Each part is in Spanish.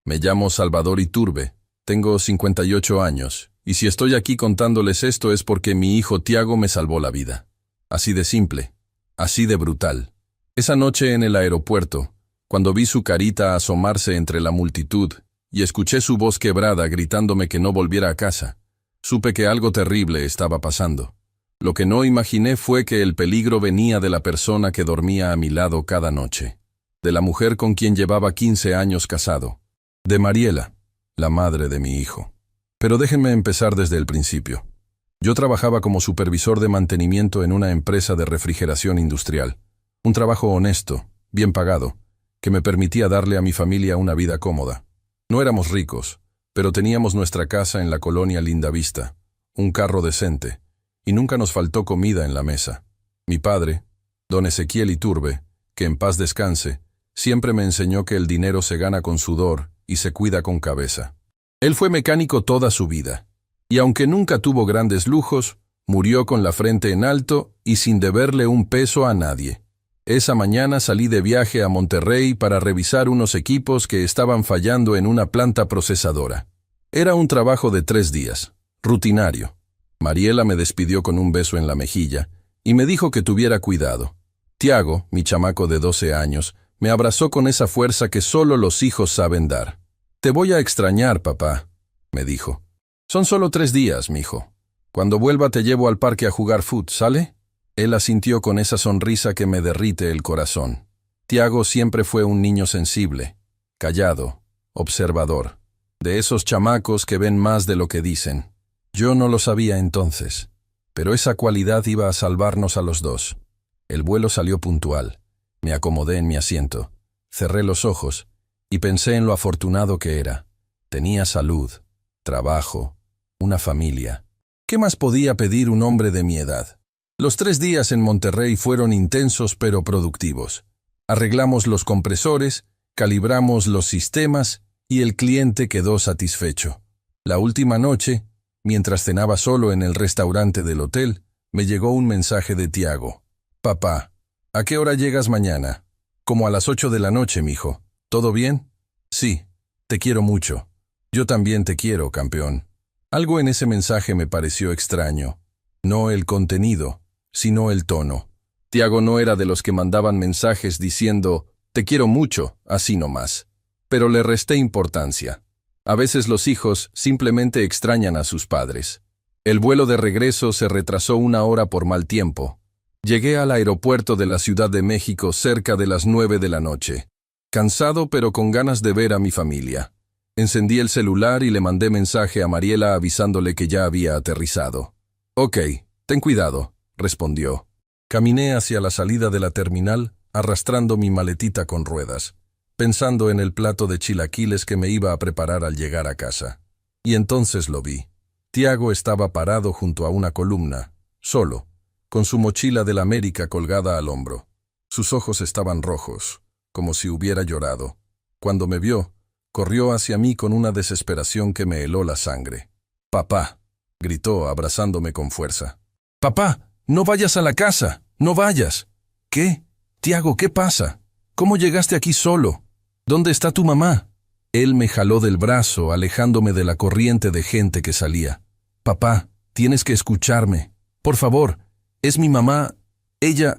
Me llamo Salvador Iturbe, tengo 58 años, y si estoy aquí contándoles esto es porque mi hijo Tiago me salvó la vida. Así de simple, así de brutal. Esa noche en el aeropuerto, cuando vi su carita asomarse entre la multitud y escuché su voz quebrada gritándome que no volviera a casa, supe que algo terrible estaba pasando. Lo que no imaginé fue que el peligro venía de la persona que dormía a mi lado cada noche, de la mujer con quien llevaba 15 años casado, de Mariela, la madre de mi hijo. Pero déjenme empezar desde el principio. Yo trabajaba como supervisor de mantenimiento en una empresa de refrigeración industrial, un trabajo honesto, bien pagado, que me permitía darle a mi familia una vida cómoda. No éramos ricos, pero teníamos nuestra casa en la colonia Lindavista, un carro decente, y nunca nos faltó comida en la mesa. Mi padre, don Ezequiel Iturbe, que en paz descanse, siempre me enseñó que el dinero se gana con sudor y se cuida con cabeza. Él fue mecánico toda su vida, y aunque nunca tuvo grandes lujos, murió con la frente en alto y sin deberle un peso a nadie. Esa mañana salí de viaje a Monterrey para revisar unos equipos que estaban fallando en una planta procesadora. Era un trabajo de 3 días, rutinario. Mariela me despidió con un beso en la mejilla y me dijo que tuviera cuidado. Tiago, mi chamaco de 12 años, me abrazó con esa fuerza que solo los hijos saben dar. «Te voy a extrañar, papá», me dijo. «Son solo 3 días, mijo. Cuando vuelva te llevo al parque a jugar fut, ¿sale?» Él asintió con esa sonrisa que me derrite el corazón. Tiago siempre fue un niño sensible, callado, observador, de esos chamacos que ven más de lo que dicen. Yo no lo sabía entonces, pero esa cualidad iba a salvarnos a los dos. El vuelo salió puntual. Me acomodé en mi asiento, cerré los ojos y pensé en lo afortunado que era. Tenía salud, trabajo, una familia. ¿Qué más podía pedir un hombre de mi edad? Los 3 días en Monterrey fueron intensos pero productivos. Arreglamos los compresores, calibramos los sistemas y el cliente quedó satisfecho. La última noche, mientras cenaba solo en el restaurante del hotel, me llegó un mensaje de Tiago. «Papá, ¿a qué hora llegas mañana?» «Como a las 8 de la noche, mijo. ¿Todo bien?» «Sí, te quiero mucho. Yo también te quiero, campeón». Algo en ese mensaje me pareció extraño. No el contenido, sino el tono. Tiago no era de los que mandaban mensajes diciendo «te quiero mucho», así nomás. Pero le resté importancia. A veces los hijos simplemente extrañan a sus padres. El vuelo de regreso se retrasó 1 hora por mal tiempo. Llegué al aeropuerto de la Ciudad de México cerca de las 9 de la noche. Cansado pero con ganas de ver a mi familia. Encendí el celular y le mandé mensaje a Mariela avisándole que ya había aterrizado. «Ok, ten cuidado», respondió. Caminé hacia la salida de la terminal, arrastrando mi maletita con ruedas, pensando en el plato de chilaquiles que me iba a preparar al llegar a casa. Y entonces lo vi. Tiago estaba parado junto a una columna, solo, con su mochila del América colgada al hombro. Sus ojos estaban rojos, como si hubiera llorado. Cuando me vio, corrió hacia mí con una desesperación que me heló la sangre. «Papá», gritó abrazándome con fuerza. «Papá, no vayas a la casa, no vayas». «¿Qué? Tiago, ¿qué pasa? ¿Cómo llegaste aquí solo? ¿Dónde está tu mamá?» Él me jaló del brazo, alejándome de la corriente de gente que salía. «Papá, tienes que escucharme. Por favor, es mi mamá. Ella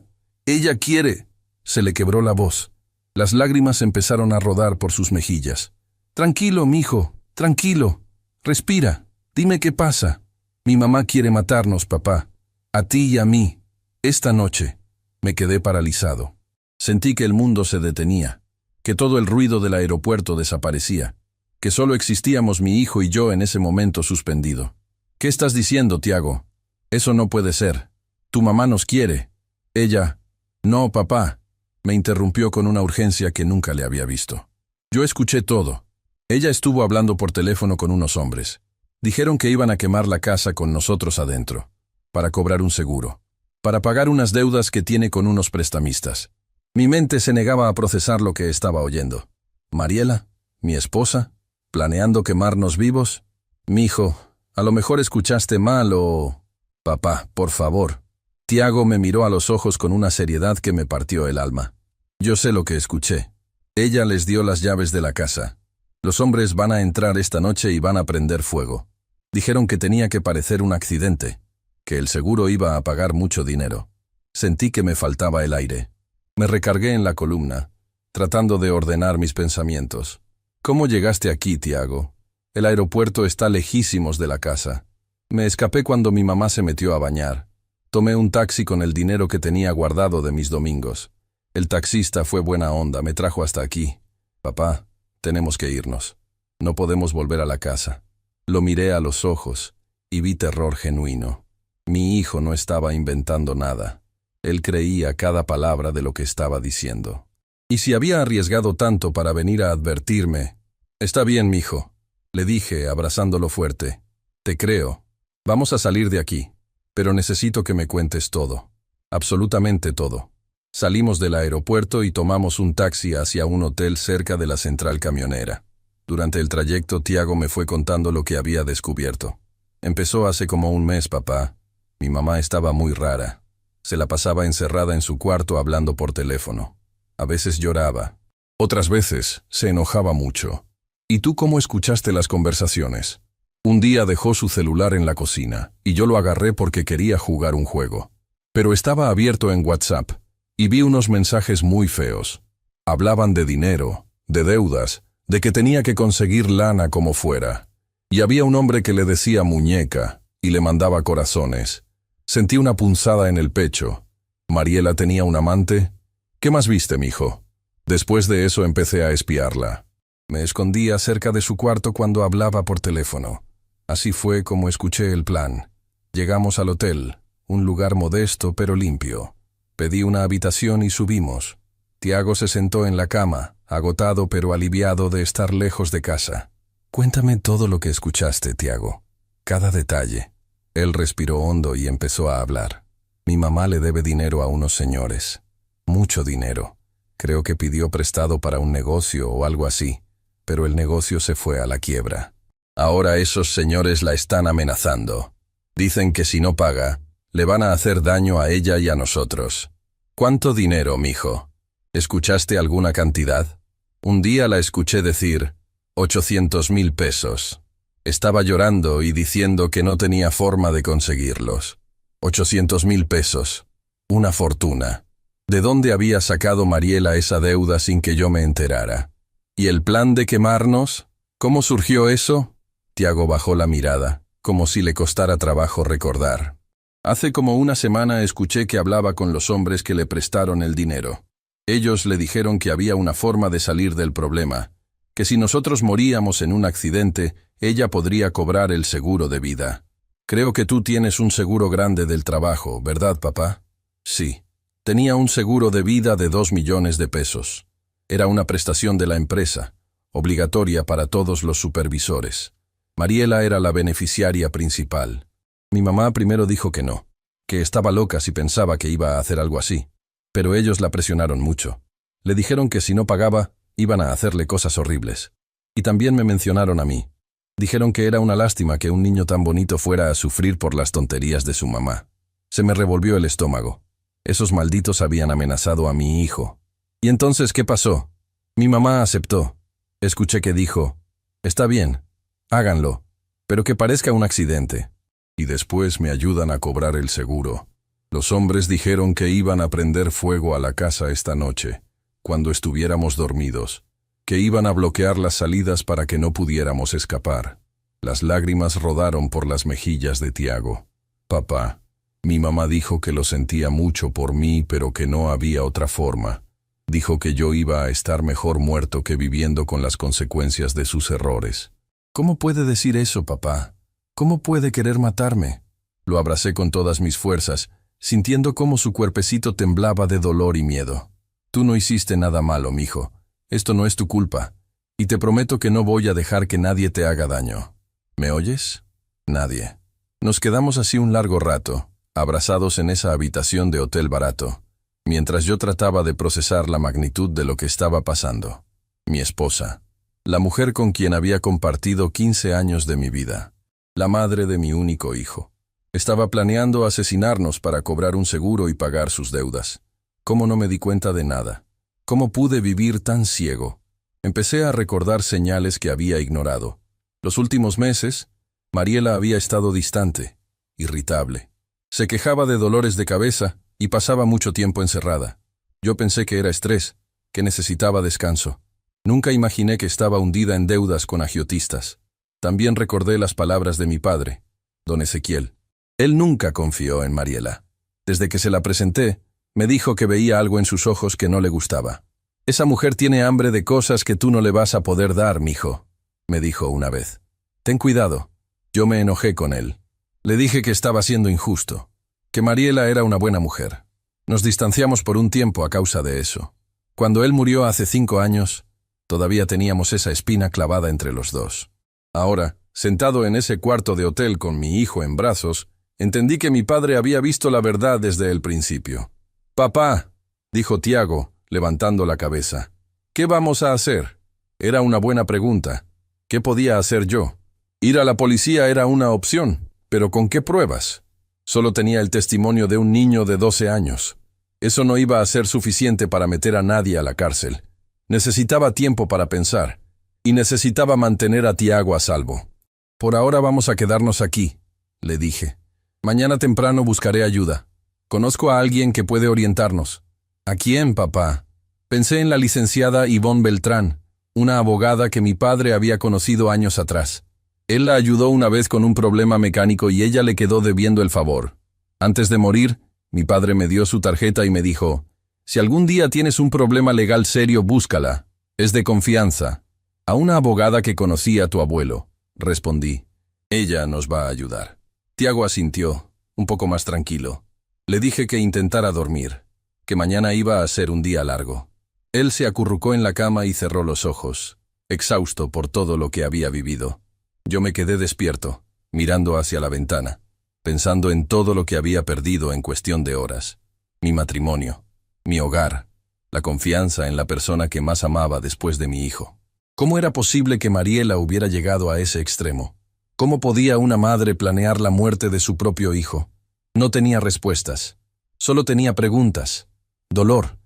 quiere». Se le quebró la voz. Las lágrimas empezaron a rodar por sus mejillas. «Tranquilo, mijo, tranquilo. Respira. Dime qué pasa». «Mi mamá quiere matarnos, papá. A ti y a mí. Esta noche». Me quedé paralizado. Sentí que el mundo se detenía, que todo el ruido del aeropuerto desaparecía, que solo existíamos mi hijo y yo en ese momento suspendido. «¿Qué estás diciendo, Tiago? Eso no puede ser. Tu mamá nos quiere. Ella...» «No, papá», me interrumpió con una urgencia que nunca le había visto. Yo escuché todo. Ella estuvo hablando por teléfono con unos hombres. Dijeron que iban a quemar la casa con nosotros adentro, para cobrar un seguro, para pagar unas deudas que tiene con unos prestamistas. Mi mente se negaba a procesar lo que estaba oyendo. Mariela, mi esposa, planeando quemarnos vivos. «Mijo, a lo mejor escuchaste mal o...» «Papá, por favor». Tiago me miró a los ojos con una seriedad que me partió el alma. «Yo sé lo que escuché. Ella les dio las llaves de la casa. Los hombres van a entrar esta noche y van a prender fuego. Dijeron que tenía que parecer un accidente, que el seguro iba a pagar mucho dinero. Sentí que me faltaba el aire. Me recargué en la columna, tratando de ordenar mis pensamientos. ¿Cómo llegaste aquí, Tiago? El aeropuerto está lejísimos de la casa. Me escapé cuando mi mamá se metió a bañar. Tomé un taxi con el dinero que tenía guardado de mis domingos. El taxista fue buena onda, me trajo hasta aquí. Papá, tenemos que irnos. No podemos volver a la casa. Lo miré a los ojos y vi terror genuino. Mi hijo no estaba inventando nada. Él creía cada palabra de lo que estaba diciendo. ¿Y si había arriesgado tanto para venir a advertirme? Está bien, mijo, le dije, abrazándolo fuerte. Te creo. Vamos a salir de aquí, pero necesito que me cuentes todo. Absolutamente todo. Salimos del aeropuerto y tomamos un taxi hacia un hotel cerca de la central camionera. Durante el trayecto, Tiago me fue contando lo que había descubierto. Empezó hace como un mes, papá. Mi mamá estaba muy rara. Se la pasaba encerrada en su cuarto hablando por teléfono. A veces lloraba. Otras veces se enojaba mucho. ¿Y tú cómo escuchaste las conversaciones? Un día dejó su celular en la cocina y yo lo agarré porque quería jugar un juego. Pero estaba abierto en WhatsApp y vi unos mensajes muy feos. Hablaban de dinero, de deudas, de que tenía que conseguir lana como fuera. Y había un hombre que le decía muñeca y le mandaba corazones. Sentí una punzada en el pecho. ¿Mariela tenía un amante? ¿Qué más viste, mijo? Después de eso empecé a espiarla. Me escondía cerca de su cuarto cuando hablaba por teléfono. Así fue como escuché el plan. Llegamos al hotel, un lugar modesto pero limpio. Pedí una habitación y subimos. Tiago se sentó en la cama, agotado pero aliviado de estar lejos de casa. Cuéntame todo lo que escuchaste, Tiago. Cada detalle. Él respiró hondo y empezó a hablar. Mi mamá le debe dinero a unos señores. Mucho dinero. Creo que pidió prestado para un negocio o algo así, pero el negocio se fue a la quiebra. Ahora esos señores la están amenazando. Dicen que si no paga, le van a hacer daño a ella y a nosotros. ¿Cuánto dinero, mijo? ¿Escuchaste alguna cantidad? Un día la escuché decir 800,000 pesos. Estaba llorando y diciendo que no tenía forma de conseguirlos. 800,000 pesos. Una fortuna. ¿De dónde había sacado Mariela esa deuda sin que yo me enterara? ¿Y el plan de quemarnos? ¿Cómo surgió eso? Tiago bajó la mirada, como si le costara trabajo recordar. Hace como una semana escuché que hablaba con los hombres que le prestaron el dinero. Ellos le dijeron que había una forma de salir del problema, que si nosotros moríamos en un accidente, ella podría cobrar el seguro de vida. Creo que tú tienes un seguro grande del trabajo, ¿verdad, papá? Sí. Tenía un seguro de vida de 2 millones de pesos. Era una prestación de la empresa, obligatoria para todos los supervisores. Mariela era la beneficiaria principal. Mi mamá primero dijo que no, que estaba loca si pensaba que iba a hacer algo así, pero ellos la presionaron mucho. Le dijeron que si no pagaba, iban a hacerle cosas horribles. Y también me mencionaron a mí. Dijeron que era una lástima que un niño tan bonito fuera a sufrir por las tonterías de su mamá. Se me revolvió el estómago. Esos malditos habían amenazado a mi hijo. ¿Y entonces qué pasó? Mi mamá aceptó. Escuché que dijo, está bien, háganlo, pero que parezca un accidente. Y después me ayudan a cobrar el seguro. Los hombres dijeron que iban a prender fuego a la casa esta noche, cuando estuviéramos dormidos, que iban a bloquear las salidas para que no pudiéramos escapar. Las lágrimas rodaron por las mejillas de Tiago. Papá, mi mamá dijo que lo sentía mucho por mí, pero que no había otra forma. Dijo que yo iba a estar mejor muerto que viviendo con las consecuencias de sus errores. ¿Cómo puede decir eso, papá? ¿Cómo puede querer matarme? Lo abracé con todas mis fuerzas, sintiendo cómo su cuerpecito temblaba de dolor y miedo. Tú no hiciste nada malo, mijo. Esto no es tu culpa. Y te prometo que no voy a dejar que nadie te haga daño. ¿Me oyes? Nadie. Nos quedamos así un largo rato, abrazados en esa habitación de hotel barato, mientras yo trataba de procesar la magnitud de lo que estaba pasando. Mi esposa, la mujer con quien había compartido 15 años de mi vida, la madre de mi único hijo, estaba planeando asesinarnos para cobrar un seguro y pagar sus deudas. ¿Cómo no me di cuenta de nada? ¿Cómo pude vivir tan ciego? Empecé a recordar señales que había ignorado. Los últimos meses, Mariela había estado distante, irritable. Se quejaba de dolores de cabeza y pasaba mucho tiempo encerrada. Yo pensé que era estrés, que necesitaba descanso. Nunca imaginé que estaba hundida en deudas con agiotistas. También recordé las palabras de mi padre, don Ezequiel. Él nunca confió en Mariela. Desde que se la presenté, me dijo que veía algo en sus ojos que no le gustaba. «Esa mujer tiene hambre de cosas que tú no le vas a poder dar, mijo», me dijo una vez. «Ten cuidado». Yo me enojé con él. Le dije que estaba siendo injusto, que Mariela era una buena mujer. Nos distanciamos por un tiempo a causa de eso. Cuando él murió hace 5 años, todavía teníamos esa espina clavada entre los dos. Ahora, sentado en ese cuarto de hotel con mi hijo en brazos, entendí que mi padre había visto la verdad desde el principio. «Papá», dijo Tiago, levantando la cabeza, «¿qué vamos a hacer?» Era una buena pregunta. ¿Qué podía hacer yo? Ir a la policía era una opción, pero ¿con qué pruebas? Solo tenía el testimonio de un niño de 12 años. Eso no iba a ser suficiente para meter a nadie a la cárcel. Necesitaba tiempo para pensar, y necesitaba mantener a Tiago a salvo. «Por ahora vamos a quedarnos aquí», le dije. «Mañana temprano buscaré ayuda. Conozco a alguien que puede orientarnos». «¿A quién, papá?» Pensé en la licenciada Ivonne Beltrán, una abogada que mi padre había conocido años atrás. Él la ayudó una vez con un problema mecánico y ella le quedó debiendo el favor. Antes de morir, mi padre me dio su tarjeta y me dijo, «Si algún día tienes un problema legal serio, búscala. Es de confianza». «A una abogada que conocía a tu abuelo», respondí. «Ella nos va a ayudar». Tiago asintió, un poco más tranquilo. Le dije que intentara dormir, que mañana iba a ser un día largo. Él se acurrucó en la cama y cerró los ojos, exhausto por todo lo que había vivido. Yo me quedé despierto, mirando hacia la ventana, pensando en todo lo que había perdido en cuestión de horas. Mi matrimonio, mi hogar, la confianza en la persona que más amaba después de mi hijo. ¿Cómo era posible que Mariela hubiera llegado a ese extremo? ¿Cómo podía una madre planear la muerte de su propio hijo? No tenía respuestas, solo tenía preguntas, dolor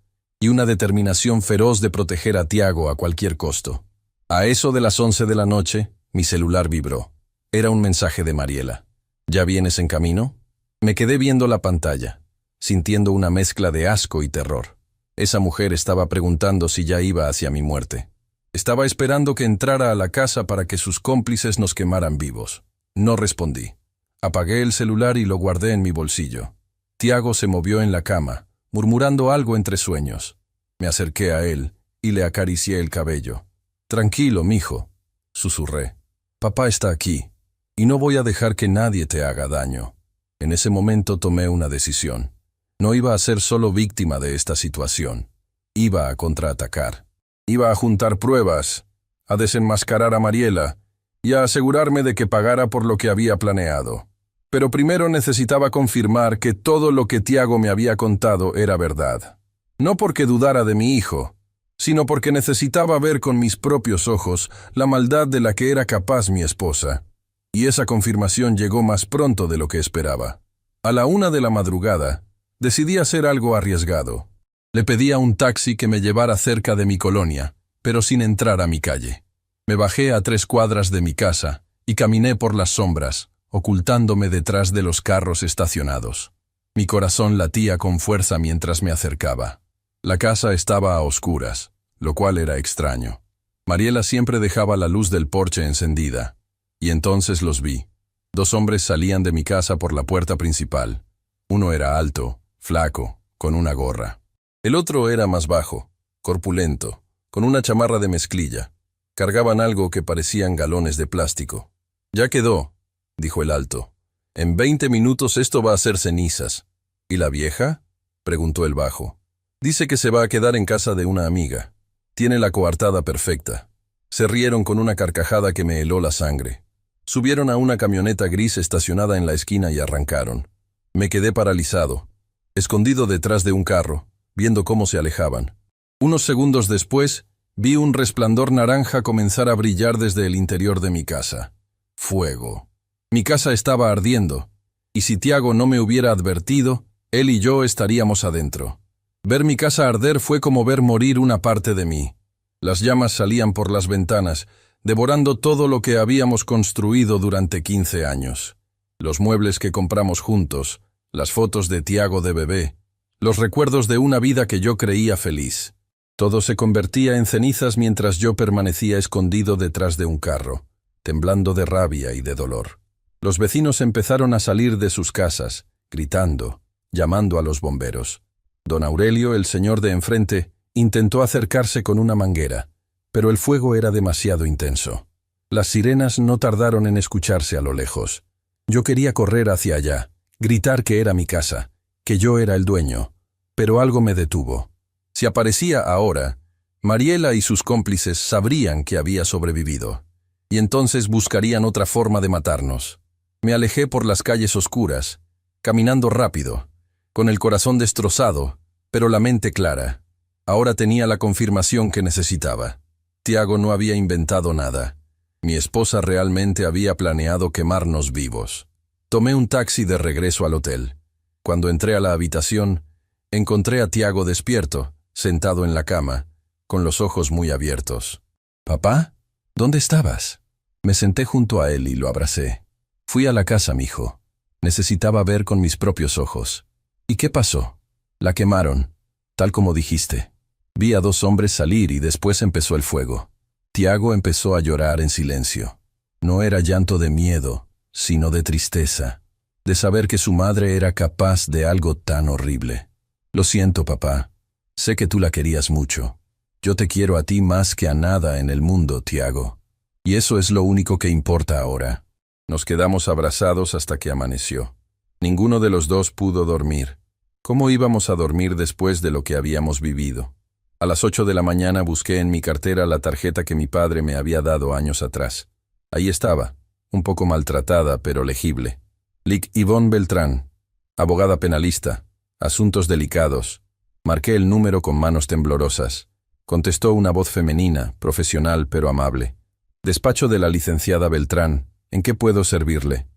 y una determinación feroz de proteger a Tiago a cualquier costo. A eso de las 11 de la noche, mi celular vibró. Era un mensaje de Mariela. «¿Ya vienes en camino?» Me quedé viendo la pantalla, sintiendo una mezcla de asco y terror. Esa mujer estaba preguntando si ya iba hacia mi muerte. Estaba esperando que entrara a la casa para que sus cómplices nos quemaran vivos. No respondí. Apagué el celular y lo guardé en mi bolsillo. Tiago se movió en la cama, murmurando algo entre sueños. Me acerqué a él y le acaricié el cabello. «Tranquilo, mijo», susurré. «Papá está aquí, y no voy a dejar que nadie te haga daño». En ese momento tomé una decisión. No iba a ser solo víctima de esta situación. Iba a contraatacar. Iba a juntar pruebas, a desenmascarar a Mariela y a asegurarme de que pagara por lo que había planeado. Pero primero necesitaba confirmar que todo lo que Tiago me había contado era verdad. No porque dudara de mi hijo, sino porque necesitaba ver con mis propios ojos la maldad de la que era capaz mi esposa. Y esa confirmación llegó más pronto de lo que esperaba. A la 1 de la madrugada, decidí hacer algo arriesgado. Le pedí a un taxi que me llevara cerca de mi colonia, pero sin entrar a mi calle. Me bajé a 3 cuadras de mi casa y caminé por las sombras, ocultándome detrás de los carros estacionados. Mi corazón latía con fuerza mientras me acercaba. La casa estaba a oscuras, lo cual era extraño. Mariela siempre dejaba la luz del porche encendida, y entonces los vi. 2 hombres salían de mi casa por la puerta principal. Uno era alto, flaco, con una gorra. El otro era más bajo, corpulento, con una chamarra de mezclilla. Cargaban algo que parecían galones de plástico. «Ya quedó», dijo el alto. «En 20 minutos esto va a ser cenizas». «¿Y la vieja?», preguntó el bajo. «Dice que se va a quedar en casa de una amiga. Tiene la coartada perfecta». Se rieron con una carcajada que me heló la sangre. Subieron a una camioneta gris estacionada en la esquina y arrancaron. Me quedé paralizado, escondido detrás de un carro, viendo cómo se alejaban. Unos segundos después, vi un resplandor naranja comenzar a brillar desde el interior de mi casa. Fuego. Mi casa estaba ardiendo, y si Tiago no me hubiera advertido, él y yo estaríamos adentro. Ver mi casa arder fue como ver morir una parte de mí. Las llamas salían por las ventanas, devorando todo lo que habíamos construido durante 15 años. Los muebles que compramos juntos, las fotos de Tiago de bebé, los recuerdos de una vida que yo creía feliz. Todo se convertía en cenizas mientras yo permanecía escondido detrás de un carro, temblando de rabia y de dolor. Los vecinos empezaron a salir de sus casas, gritando, llamando a los bomberos. Don Aurelio, el señor de enfrente, intentó acercarse con una manguera, pero el fuego era demasiado intenso. Las sirenas no tardaron en escucharse a lo lejos. Yo quería correr hacia allá, gritar que era mi casa, que yo era el dueño, pero algo me detuvo. Si aparecía ahora, Mariela y sus cómplices sabrían que había sobrevivido, y entonces buscarían otra forma de matarnos. Me alejé por las calles oscuras, caminando rápido, con el corazón destrozado, pero la mente clara. Ahora tenía la confirmación que necesitaba. Tiago no había inventado nada. Mi esposa realmente había planeado quemarnos vivos. Tomé un taxi de regreso al hotel. Cuando entré a la habitación, encontré a Tiago despierto, sentado en la cama, con los ojos muy abiertos. «¿Papá? ¿Dónde estabas?» Me senté junto a él y lo abracé. «Fui a la casa, mijo. Necesitaba ver con mis propios ojos». «¿Y qué pasó?» «La quemaron, tal como dijiste. Vi a 2 hombres salir y después empezó el fuego». Tiago empezó a llorar en silencio. No era llanto de miedo, sino de tristeza, de saber que su madre era capaz de algo tan horrible. «Lo siento, papá. Sé que tú la querías mucho. Yo te quiero a ti más que a nada en el mundo, Tiago. Y eso es lo único que importa ahora». Nos quedamos abrazados hasta que amaneció. Ninguno de los dos pudo dormir. ¿Cómo íbamos a dormir después de lo que habíamos vivido? A las 8 de la mañana busqué en mi cartera la tarjeta que mi padre me había dado años atrás. Ahí estaba, un poco maltratada, pero legible. Lic Yvonne Beltrán, abogada penalista, asuntos delicados. Marqué el número con manos temblorosas. Contestó una voz femenina, profesional pero amable. «Despacho de la licenciada Beltrán. ¿En qué puedo servirle?»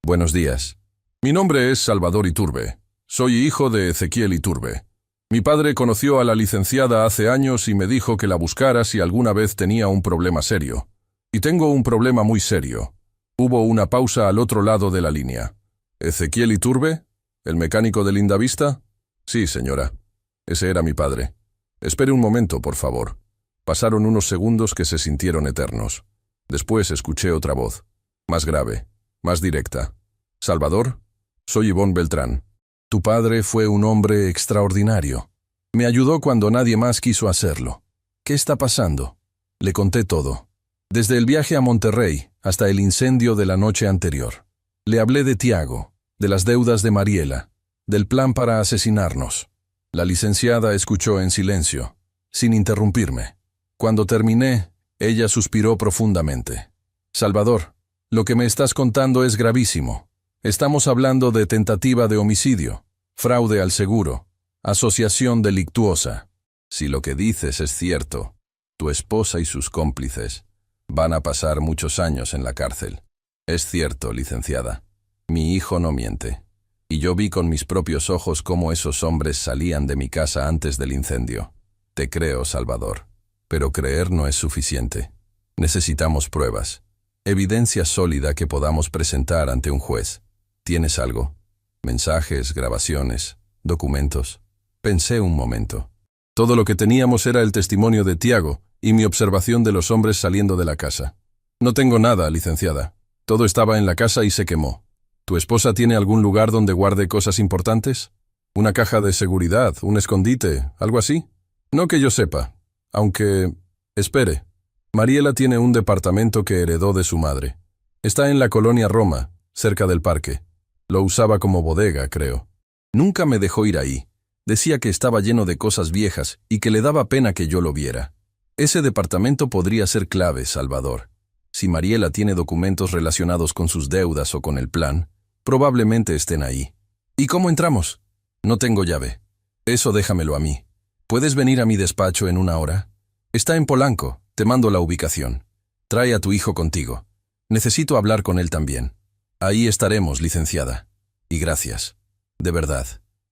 «Buenos días. Mi nombre es Salvador Iturbe. Soy hijo de Ezequiel Iturbe. Mi padre conoció a la licenciada hace años y me dijo que la buscara si alguna vez tenía un problema serio. Y tengo un problema muy serio». Hubo una pausa al otro lado de la línea. «¿Ezequiel Iturbe? ¿El mecánico de Lindavista?» «Sí, señora. Ese era mi padre. Espere un momento, por favor». Pasaron unos segundos que se sintieron eternos. Después escuché otra voz, más grave, más directa. «Salvador, soy Yvonne Beltrán. Tu padre fue un hombre extraordinario. Me ayudó cuando nadie más quiso hacerlo. ¿Qué está pasando?» Le conté todo. Desde el viaje a Monterrey hasta el incendio de la noche anterior. Le hablé de Tiago, de las deudas de Mariela, del plan para asesinarnos. La licenciada escuchó en silencio, sin interrumpirme. Cuando terminé, ella suspiró profundamente. «Salvador, lo que me estás contando es gravísimo. Estamos hablando de tentativa de homicidio, fraude al seguro, asociación delictuosa. Si lo que dices es cierto, tu esposa y sus cómplices van a pasar muchos años en la cárcel». «Es cierto, licenciada. Mi hijo no miente. Y yo vi con mis propios ojos cómo esos hombres salían de mi casa antes del incendio. Te creo, Salvador. Pero creer no es suficiente. Necesitamos pruebas. Evidencia sólida que podamos presentar ante un juez. ¿Tienes algo? Mensajes, grabaciones, documentos». Pensé un momento. Todo lo que teníamos era el testimonio de Tiago y mi observación de los hombres saliendo de la casa. «No tengo nada, licenciada. Todo estaba en la casa y se quemó». «¿Tu esposa tiene algún lugar donde guarde cosas importantes? ¿Una caja de seguridad, un escondite, algo así?» «No que yo sepa. Aunque... espere. Mariela tiene un departamento que heredó de su madre. Está en la colonia Roma, cerca del parque. Lo usaba como bodega, creo. Nunca me dejó ir ahí. Decía que estaba lleno de cosas viejas y que le daba pena que yo lo viera. Ese departamento podría ser clave, Salvador. Si Mariela tiene documentos relacionados con sus deudas o con el plan, probablemente estén ahí». «¿Y cómo entramos?» «No tengo llave. Eso déjamelo a mí. ¿Puedes venir a mi despacho en 1 hora? Está en Polanco. Te mando la ubicación. Trae a tu hijo contigo. Necesito hablar con él también». «Ahí estaremos, licenciada. Y gracias. De verdad,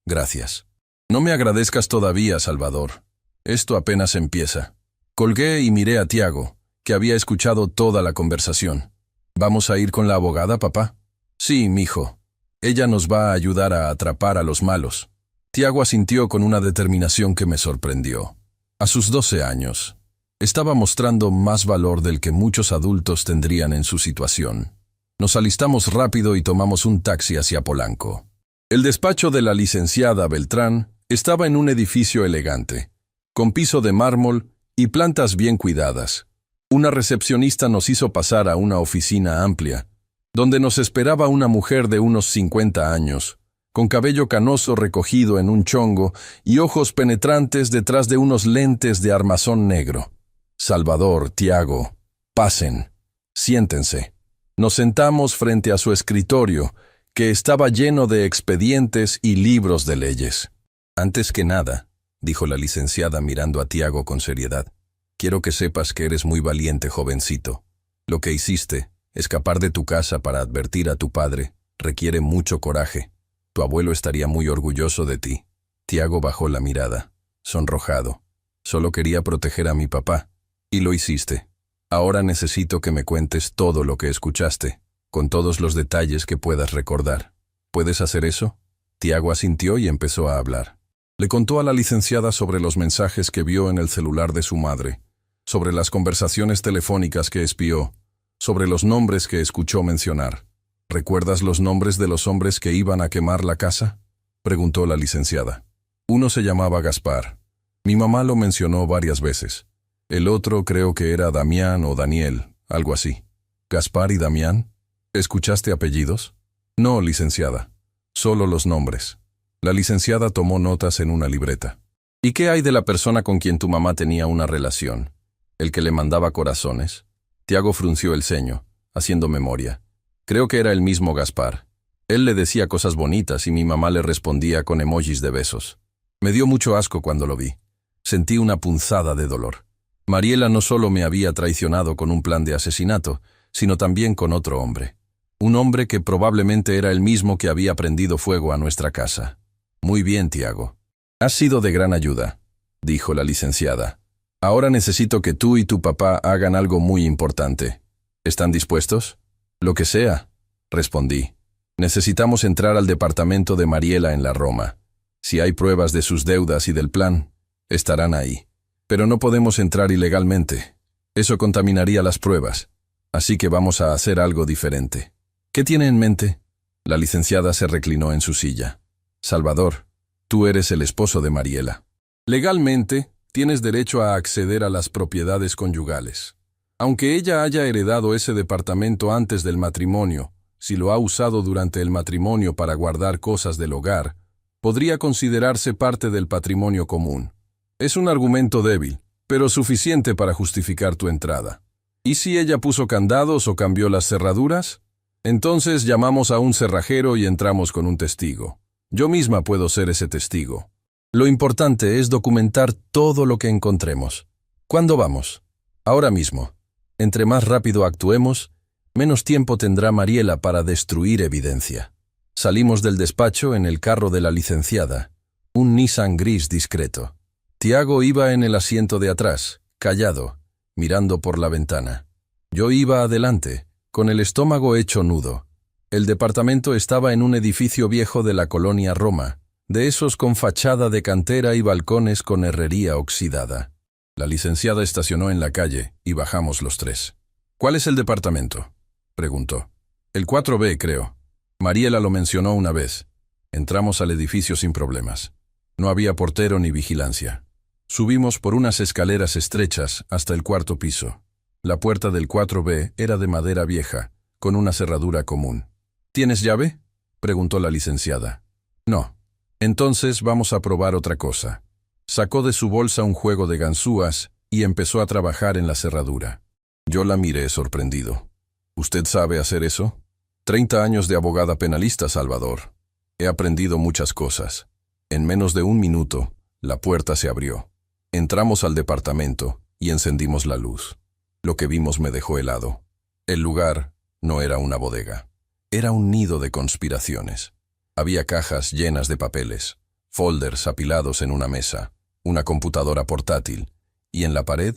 gracias». «No me agradezcas todavía, Salvador. Esto apenas empieza». Colgué y miré a Tiago, que había escuchado toda la conversación. ¿Vamos a ir con la abogada, papá? Sí, mijo. Ella nos va a ayudar a atrapar a los malos. Tiago asintió con una determinación que me sorprendió. A sus 12 años, estaba mostrando más valor del que muchos adultos tendrían en su situación. Nos alistamos rápido y tomamos un taxi hacia Polanco. El despacho de la licenciada Beltrán estaba en un edificio elegante, con piso de mármol y plantas bien cuidadas. Una recepcionista nos hizo pasar a una oficina amplia, donde nos esperaba una mujer de unos 50 años, con cabello canoso recogido en un chongo y ojos penetrantes detrás de unos lentes de armazón negro. Salvador, Tiago, pasen, siéntense. Nos sentamos frente a su escritorio, que estaba lleno de expedientes y libros de leyes. Antes que nada, dijo la licenciada mirando a Tiago con seriedad, quiero que sepas que eres muy valiente, jovencito. Lo que hiciste, escapar de tu casa para advertir a tu padre, requiere mucho coraje. Tu abuelo estaría muy orgulloso de ti. Tiago bajó la mirada, sonrojado. Solo quería proteger a mi papá, y lo hiciste. Ahora necesito que me cuentes todo lo que escuchaste, con todos los detalles que puedas recordar. ¿Puedes hacer eso? Tiago asintió y empezó a hablar. Le contó a la licenciada sobre los mensajes que vio en el celular de su madre, sobre las conversaciones telefónicas que espió, sobre los nombres que escuchó mencionar. ¿Recuerdas los nombres de los hombres que iban a quemar la casa? Preguntó la licenciada. Uno se llamaba Gaspar. Mi mamá lo mencionó varias veces. El otro creo que era Damián o Daniel, algo así. ¿Gaspar y Damián? ¿Escuchaste apellidos? No, licenciada. Solo los nombres. La licenciada tomó notas en una libreta. ¿Y qué hay de la persona con quien tu mamá tenía una relación? ¿El que le mandaba corazones? Tiago frunció el ceño, haciendo memoria. Creo que era el mismo Gaspar. Él le decía cosas bonitas y mi mamá le respondía con emojis de besos. Me dio mucho asco cuando lo vi. Sentí una punzada de dolor. Mariela no solo me había traicionado con un plan de asesinato, sino también con otro hombre. Un hombre que probablemente era el mismo que había prendido fuego a nuestra casa. Muy bien, Tiago. Has sido de gran ayuda, dijo la licenciada. Ahora necesito que tú y tu papá hagan algo muy importante. ¿Están dispuestos? Lo que sea, respondí. Necesitamos entrar al departamento de Mariela en la Roma. Si hay pruebas de sus deudas y del plan, estarán ahí. Pero no podemos entrar ilegalmente. Eso contaminaría las pruebas. Así que vamos a hacer algo diferente. ¿Qué tiene en mente? La licenciada se reclinó en su silla. Salvador, tú eres el esposo de Mariela. Legalmente, tienes derecho a acceder a las propiedades conyugales. Aunque ella haya heredado ese departamento antes del matrimonio, si lo ha usado durante el matrimonio para guardar cosas del hogar, podría considerarse parte del patrimonio común. Es un argumento débil, pero suficiente para justificar tu entrada. ¿Y si ella puso candados o cambió las cerraduras? Entonces llamamos a un cerrajero y entramos con un testigo. Yo misma puedo ser ese testigo. Lo importante es documentar todo lo que encontremos. ¿Cuándo vamos? Ahora mismo. Entre más rápido actuemos, menos tiempo tendrá Mariela para destruir evidencia. Salimos del despacho en el carro de la licenciada, un Nissan gris discreto. Tiago iba en el asiento de atrás, callado, mirando por la ventana. Yo iba adelante, con el estómago hecho nudo. El departamento estaba en un edificio viejo de la colonia Roma, de esos con fachada de cantera y balcones con herrería oxidada. La licenciada estacionó en la calle y bajamos los tres. ¿Cuál es el departamento?, preguntó. El 4B, creo. Mariela lo mencionó una vez. Entramos al edificio sin problemas. No había portero ni vigilancia. Subimos por unas escaleras estrechas hasta el 4º piso. La puerta del 4B era de madera vieja, con una cerradura común. ¿Tienes llave?, preguntó la licenciada. No. Entonces vamos a probar otra cosa. Sacó de su bolsa un juego de ganzúas y empezó a trabajar en la cerradura. Yo la miré sorprendido. ¿Usted sabe hacer eso? 30 años de abogada penalista, Salvador. He aprendido muchas cosas. En menos de un minuto, la puerta se abrió. Entramos al departamento y encendimos la luz. Lo que vimos me dejó helado. El lugar no era una bodega. Era un nido de conspiraciones. Había cajas llenas de papeles, folders apilados en una mesa, una computadora portátil, y en la pared,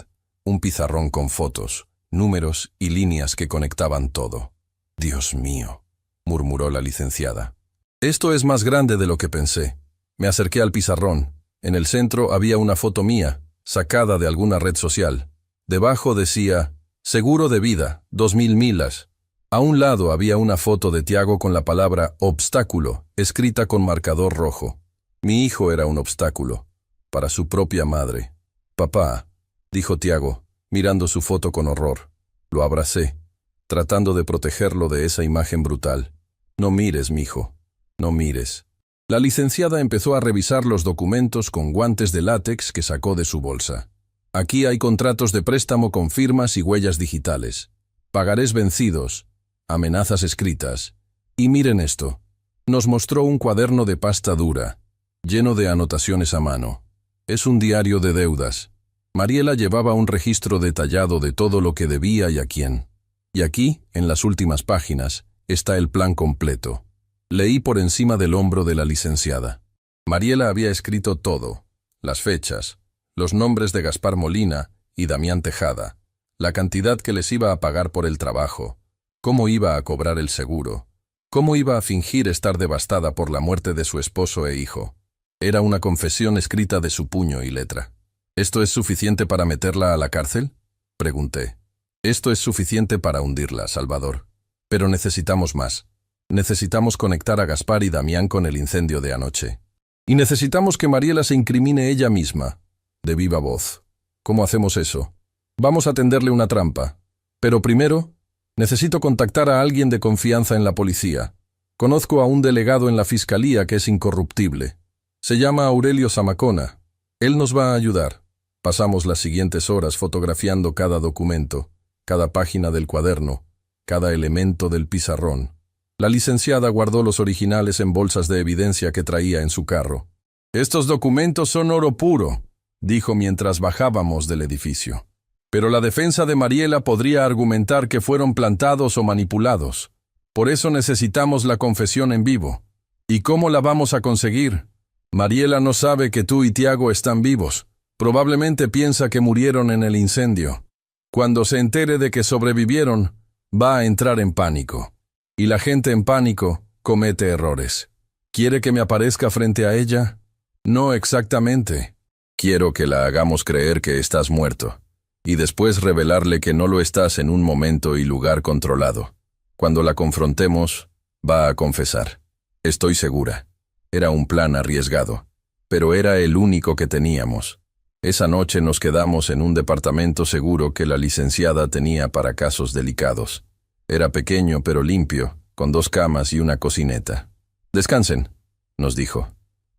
un pizarrón con fotos, números y líneas que conectaban todo. «Dios mío», murmuró la licenciada. «Esto es más grande de lo que pensé». Me acerqué al pizarrón. En el centro había una foto mía, sacada de alguna red social. Debajo decía, «Seguro de vida, 2000 millas». A un lado había una foto de Tiago con la palabra «obstáculo», escrita con marcador rojo. Mi hijo era un obstáculo, para su propia madre. «Papá», dijo Tiago, mirando su foto con horror. Lo abracé, tratando de protegerlo de esa imagen brutal. «No mires, mijo, no mires». La licenciada empezó a revisar los documentos con guantes de látex que sacó de su bolsa. «Aquí hay contratos de préstamo con firmas y huellas digitales, pagarés vencidos, amenazas escritas. Y miren esto». Nos mostró un cuaderno de pasta dura, lleno de anotaciones a mano. Es un diario de deudas. Mariela llevaba un registro detallado de todo lo que debía y a quién. Y aquí, en las últimas páginas, está el plan completo. Leí por encima del hombro de la licenciada. Mariela había escrito todo: las fechas, los nombres de Gaspar Molina y Damián Tejada, la cantidad que les iba a pagar por el trabajo, cómo iba a cobrar el seguro, cómo iba a fingir estar devastada por la muerte de su esposo e hijo. Era una confesión escrita de su puño y letra. «¿Esto es suficiente para meterla a la cárcel?», pregunté. «Esto es suficiente para hundirla, Salvador. Pero necesitamos más. Necesitamos conectar a Gaspar y Damián con el incendio de anoche. Y necesitamos que Mariela se incrimine ella misma, de viva voz. ¿Cómo hacemos eso? Vamos a tenderle una trampa. Pero primero, necesito contactar a alguien de confianza en la policía. Conozco a un delegado en la fiscalía que es incorruptible. Se llama Aurelio Zamacona. Él nos va a ayudar». Pasamos las siguientes horas fotografiando cada documento, cada página del cuaderno, cada elemento del pizarrón. La licenciada guardó los originales en bolsas de evidencia que traía en su carro. «Estos documentos son oro puro», dijo mientras bajábamos del edificio. «Pero la defensa de Mariela podría argumentar que fueron plantados o manipulados. Por eso necesitamos la confesión en vivo. ¿Y cómo la vamos a conseguir? Mariela no sabe que tú y Tiago están vivos. Probablemente piensa que murieron en el incendio. Cuando se entere de que sobrevivieron, va a entrar en pánico. Y la gente en pánico comete errores. ¿Quiere que me aparezca frente a ella? No exactamente. Quiero que la hagamos creer que estás muerto, y después revelarle que no lo estás en un momento y lugar controlado. Cuando la confrontemos, va a confesar. Estoy segura. Era un plan arriesgado, pero era el único que teníamos. Esa noche nos quedamos en un departamento seguro que la licenciada tenía para casos delicados. Era pequeño pero limpio, con 2 camas y una cocineta. «Descansen», nos dijo.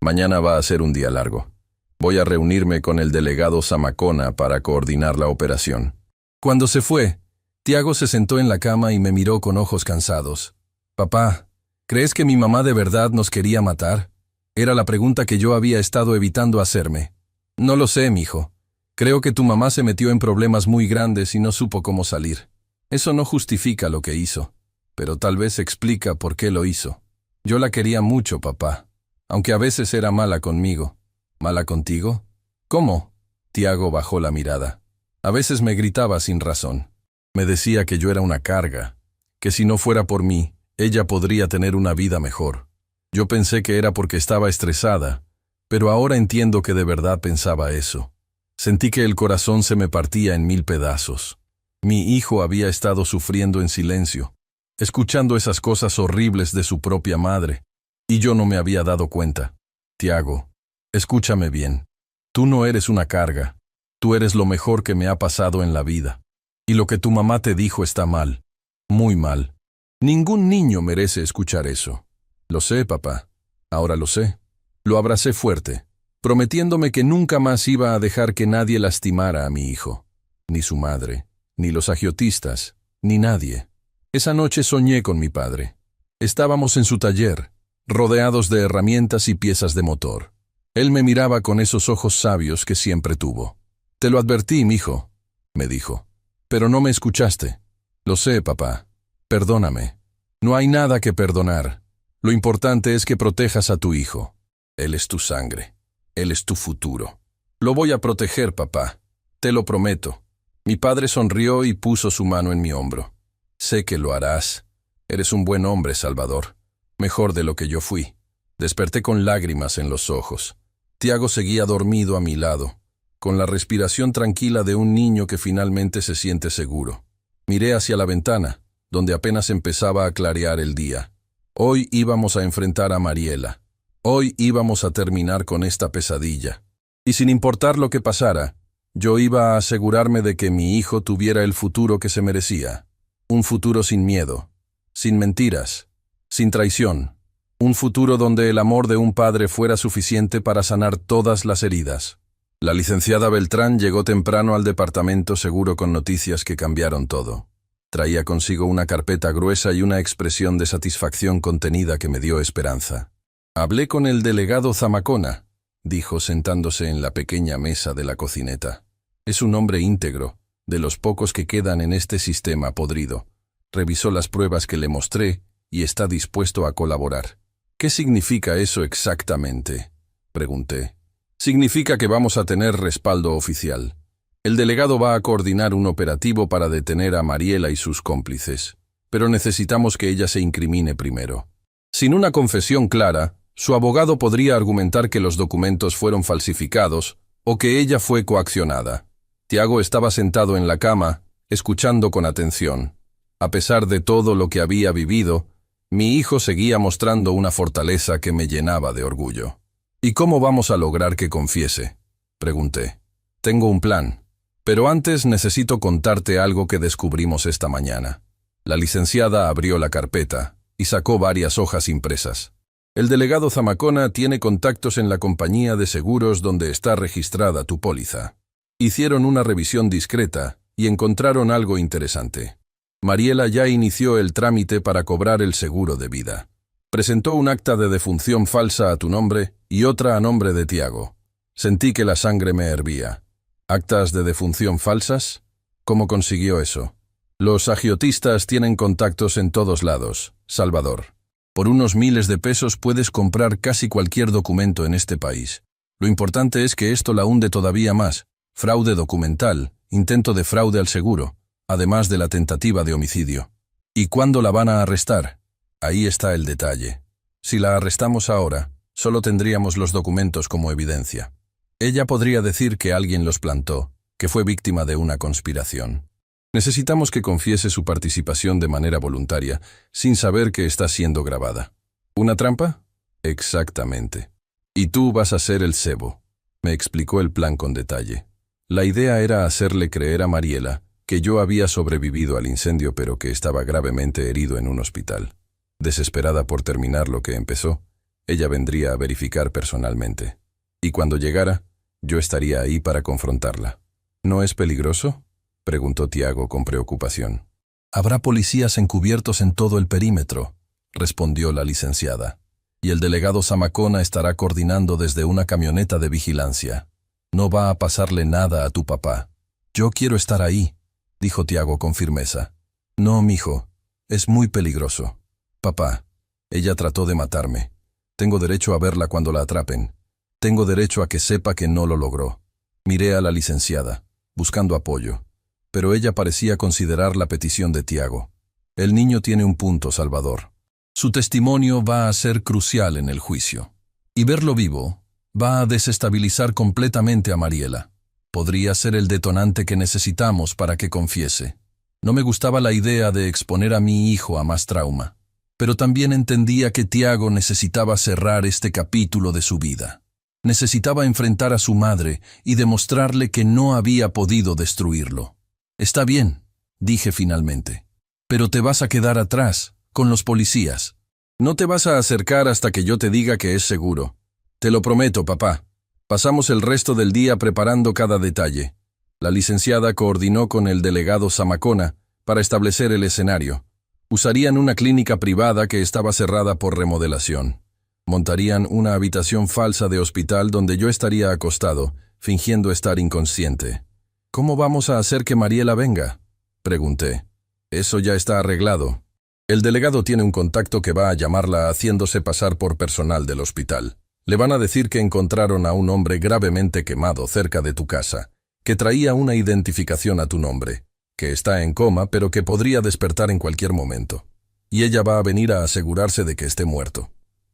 «Mañana va a ser un día largo. Voy a reunirme con el delegado Zamacona para coordinar la operación». Cuando se fue, Tiago se sentó en la cama y me miró con ojos cansados. «Papá, ¿crees que mi mamá de verdad nos quería matar?», era la pregunta que yo había estado evitando hacerme. «No lo sé, mijo. Creo que tu mamá se metió en problemas muy grandes y no supo cómo salir. Eso no justifica lo que hizo, pero tal vez explica por qué lo hizo. Yo la quería mucho, papá, aunque a veces era mala conmigo». «¿Mala contigo? ¿Cómo?». Tiago bajó la mirada. A veces me gritaba sin razón. Me decía que yo era una carga, que si no fuera por mí, ella podría tener una vida mejor. Yo pensé que era porque estaba estresada, pero ahora entiendo que de verdad pensaba eso. Sentí que el corazón se me partía en 1000 pedazos. Mi hijo había estado sufriendo en silencio, escuchando esas cosas horribles de su propia madre, y yo no me había dado cuenta. «Tiago, escúchame bien. Tú no eres una carga. Tú eres lo mejor que me ha pasado en la vida. Y lo que tu mamá te dijo está mal. Muy mal. Ningún niño merece escuchar eso». «Lo sé, papá. Ahora lo sé». Lo abracé fuerte, prometiéndome que nunca más iba a dejar que nadie lastimara a mi hijo. Ni su madre, ni los agiotistas, ni nadie. Esa noche soñé con mi padre. Estábamos en su taller, rodeados de herramientas y piezas de motor. Él me miraba con esos ojos sabios que siempre tuvo. «Te lo advertí, mijo», me dijo. «Pero no me escuchaste». «Lo sé, papá. Perdóname. No hay nada que perdonar. Lo importante es que protejas a tu hijo. Él es tu sangre. Él es tu futuro. Lo voy a proteger, papá. Te lo prometo». Mi padre sonrió y puso su mano en mi hombro. Sé que lo harás. Eres un buen hombre, Salvador. Mejor de lo que yo fui. Desperté con lágrimas en los ojos. Tiago seguía dormido a mi lado, con la respiración tranquila de un niño que finalmente se siente seguro. Miré hacia la ventana, donde apenas empezaba a clarear el día. Hoy íbamos a enfrentar a Mariela. Hoy íbamos a terminar con esta pesadilla. Y sin importar lo que pasara, yo iba a asegurarme de que mi hijo tuviera el futuro que se merecía. Un futuro sin miedo, sin mentiras, sin traición. Un futuro donde el amor de un padre fuera suficiente para sanar todas las heridas. La licenciada Beltrán llegó temprano al departamento seguro con noticias que cambiaron todo. Traía consigo una carpeta gruesa y una expresión de satisfacción contenida que me dio esperanza. «Hablé con el delegado Zamacona», dijo sentándose en la pequeña mesa de la cocineta. «Es un hombre íntegro, de los pocos que quedan en este sistema podrido. Revisó las pruebas que le mostré y está dispuesto a colaborar». «¿Qué significa eso exactamente?», pregunté. «Significa que vamos a tener respaldo oficial. El delegado va a coordinar un operativo para detener a Mariela y sus cómplices, pero necesitamos que ella se incrimine primero. Sin una confesión clara, su abogado podría argumentar que los documentos fueron falsificados o que ella fue coaccionada». Tiago estaba sentado en la cama, escuchando con atención. A pesar de todo lo que había vivido, mi hijo seguía mostrando una fortaleza que me llenaba de orgullo. «¿Y cómo vamos a lograr que confiese?», pregunté. «Tengo un plan, pero antes necesito contarte algo que descubrimos esta mañana». La licenciada abrió la carpeta y sacó varias hojas impresas. «El delegado Zamacona tiene contactos en la compañía de seguros donde está registrada tu póliza. Hicieron una revisión discreta y encontraron algo interesante. Mariela ya inició el trámite para cobrar el seguro de vida. Presentó un acta de defunción falsa a tu nombre y otra a nombre de Tiago. Sentí que la sangre me hervía. ¿Actas de defunción falsas? ¿Cómo consiguió eso? Los agiotistas tienen contactos en todos lados, Salvador. Por unos miles de pesos puedes comprar casi cualquier documento en este país. Lo importante es que esto la hunde todavía más. Fraude documental, intento de fraude al seguro, además de la tentativa de homicidio. ¿Y cuándo la van a arrestar? Ahí está el detalle. Si la arrestamos ahora, solo tendríamos los documentos como evidencia. Ella podría decir que alguien los plantó, que fue víctima de una conspiración. Necesitamos que confiese su participación de manera voluntaria, sin saber que está siendo grabada. ¿Una trampa? Exactamente. Y tú vas a ser el cebo. Me explicó el plan con detalle. La idea era hacerle creer a Mariela que yo había sobrevivido al incendio pero que estaba gravemente herido en un hospital. Desesperada por terminar lo que empezó, ella vendría a verificar personalmente. Y cuando llegara, yo estaría ahí para confrontarla. ¿No es peligroso?, preguntó Tiago con preocupación. «Habrá policías encubiertos en todo el perímetro», respondió la licenciada. «Y el delegado Zamacona estará coordinando desde una camioneta de vigilancia. No va a pasarle nada a tu papá». «Yo quiero estar ahí», dijo Tiago con firmeza. «No, mijo, es muy peligroso. Papá, ella trató de matarme. Tengo derecho a verla cuando la atrapen. Tengo derecho a que sepa que no lo logró». Miré a la licenciada, buscando apoyo, pero ella parecía considerar la petición de Tiago. «El niño tiene un punto, Salvador. Su testimonio va a ser crucial en el juicio. Y verlo vivo va a desestabilizar completamente a Mariela. Podría ser el detonante que necesitamos para que confiese. No me gustaba la idea de exponer a mi hijo a más trauma, pero también entendía que Tiago necesitaba cerrar este capítulo de su vida. Necesitaba enfrentar a su madre y demostrarle que no había podido destruirlo. «Está bien», dije finalmente, «pero te vas a quedar atrás, con los policías. No te vas a acercar hasta que yo te diga que es seguro. Te lo prometo, papá». Pasamos el resto del día preparando cada detalle. La licenciada coordinó con el delegado Zamacona para establecer el escenario. Usarían una clínica privada que estaba cerrada por remodelación. Montarían una habitación falsa de hospital donde yo estaría acostado, fingiendo estar inconsciente. «¿Cómo vamos a hacer que Mariela venga?», pregunté. «Eso ya está arreglado. El delegado tiene un contacto que va a llamarla haciéndose pasar por personal del hospital. Le van a decir que encontraron a un hombre gravemente quemado cerca de tu casa que traía una identificación a tu nombre, que está en coma pero que podría despertar en cualquier momento. Y ella va a venir a asegurarse de que esté muerto.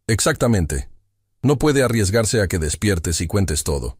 Exactamente. No puede arriesgarse a que despiertes y cuentes todo.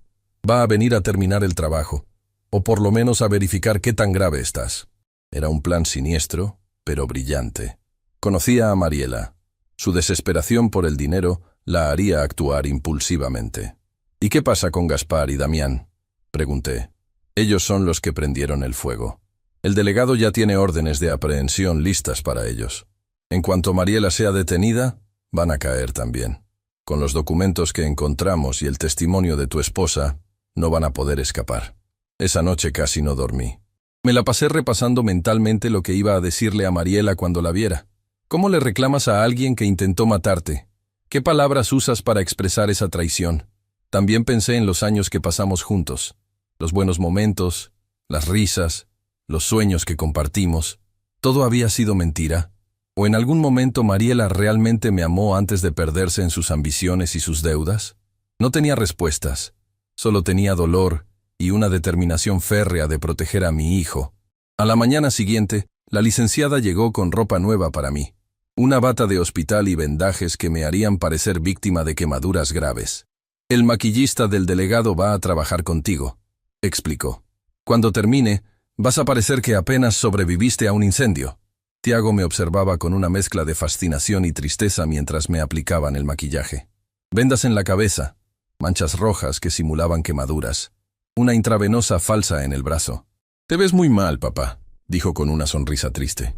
Va a venir a terminar el trabajo, o por lo menos a verificar qué tan grave estás. Era un plan siniestro, pero brillante. Conocía a Mariela. Su desesperación por el dinero la haría actuar impulsivamente. ¿Y qué pasa con Gaspar y Damián?, pregunté. Ellos son los que prendieron el fuego. El delegado ya tiene órdenes de aprehensión listas para ellos. En cuanto Mariela sea detenida, van a caer también. Con los documentos que encontramos y el testimonio de tu esposa, no van a poder escapar. Esa noche casi no dormí. Me la pasé repasando mentalmente lo que iba a decirle a Mariela cuando la viera. ¿Cómo le reclamas a alguien que intentó matarte? ¿Qué palabras usas para expresar esa traición? También pensé en los años que pasamos juntos, los buenos momentos, las risas, los sueños que compartimos. ¿Todo había sido mentira? ¿O en algún momento Mariela realmente me amó antes de perderse en sus ambiciones y sus deudas? No tenía respuestas, solo tenía dolor y una determinación férrea de proteger a mi hijo. A la mañana siguiente, la licenciada llegó con ropa nueva para mí, una bata de hospital y vendajes que me harían parecer víctima de quemaduras graves. El maquillista del delegado va a trabajar contigo, explicó. Cuando termine, vas a parecer que apenas sobreviviste a un incendio. Tiago me observaba con una mezcla de fascinación y tristeza mientras me aplicaban el maquillaje. Vendas en la cabeza, manchas rojas que simulaban quemaduras, una intravenosa falsa en el brazo. Te ves muy mal, papá, dijo con una sonrisa triste.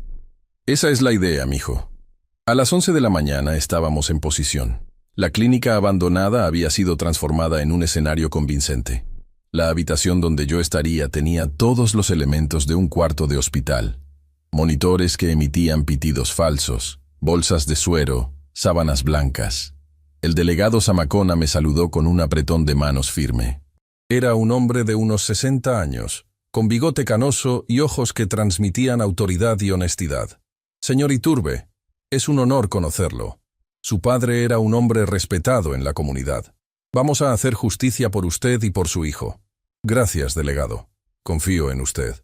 Esa es la idea, mijo. A las 11 de la mañana estábamos en posición. La clínica abandonada había sido transformada en un escenario convincente. La habitación donde yo estaría tenía todos los elementos de un cuarto de hospital. Monitores que emitían pitidos falsos, bolsas de suero, sábanas blancas. El delegado Zamacona me saludó con un apretón de manos firme. Era un hombre de unos 60 años, con bigote canoso y ojos que transmitían autoridad y honestidad. Señor Iturbe, es un honor conocerlo. Su padre era un hombre respetado en la comunidad. Vamos a hacer justicia por usted y por su hijo. Gracias, delegado. Confío en usted.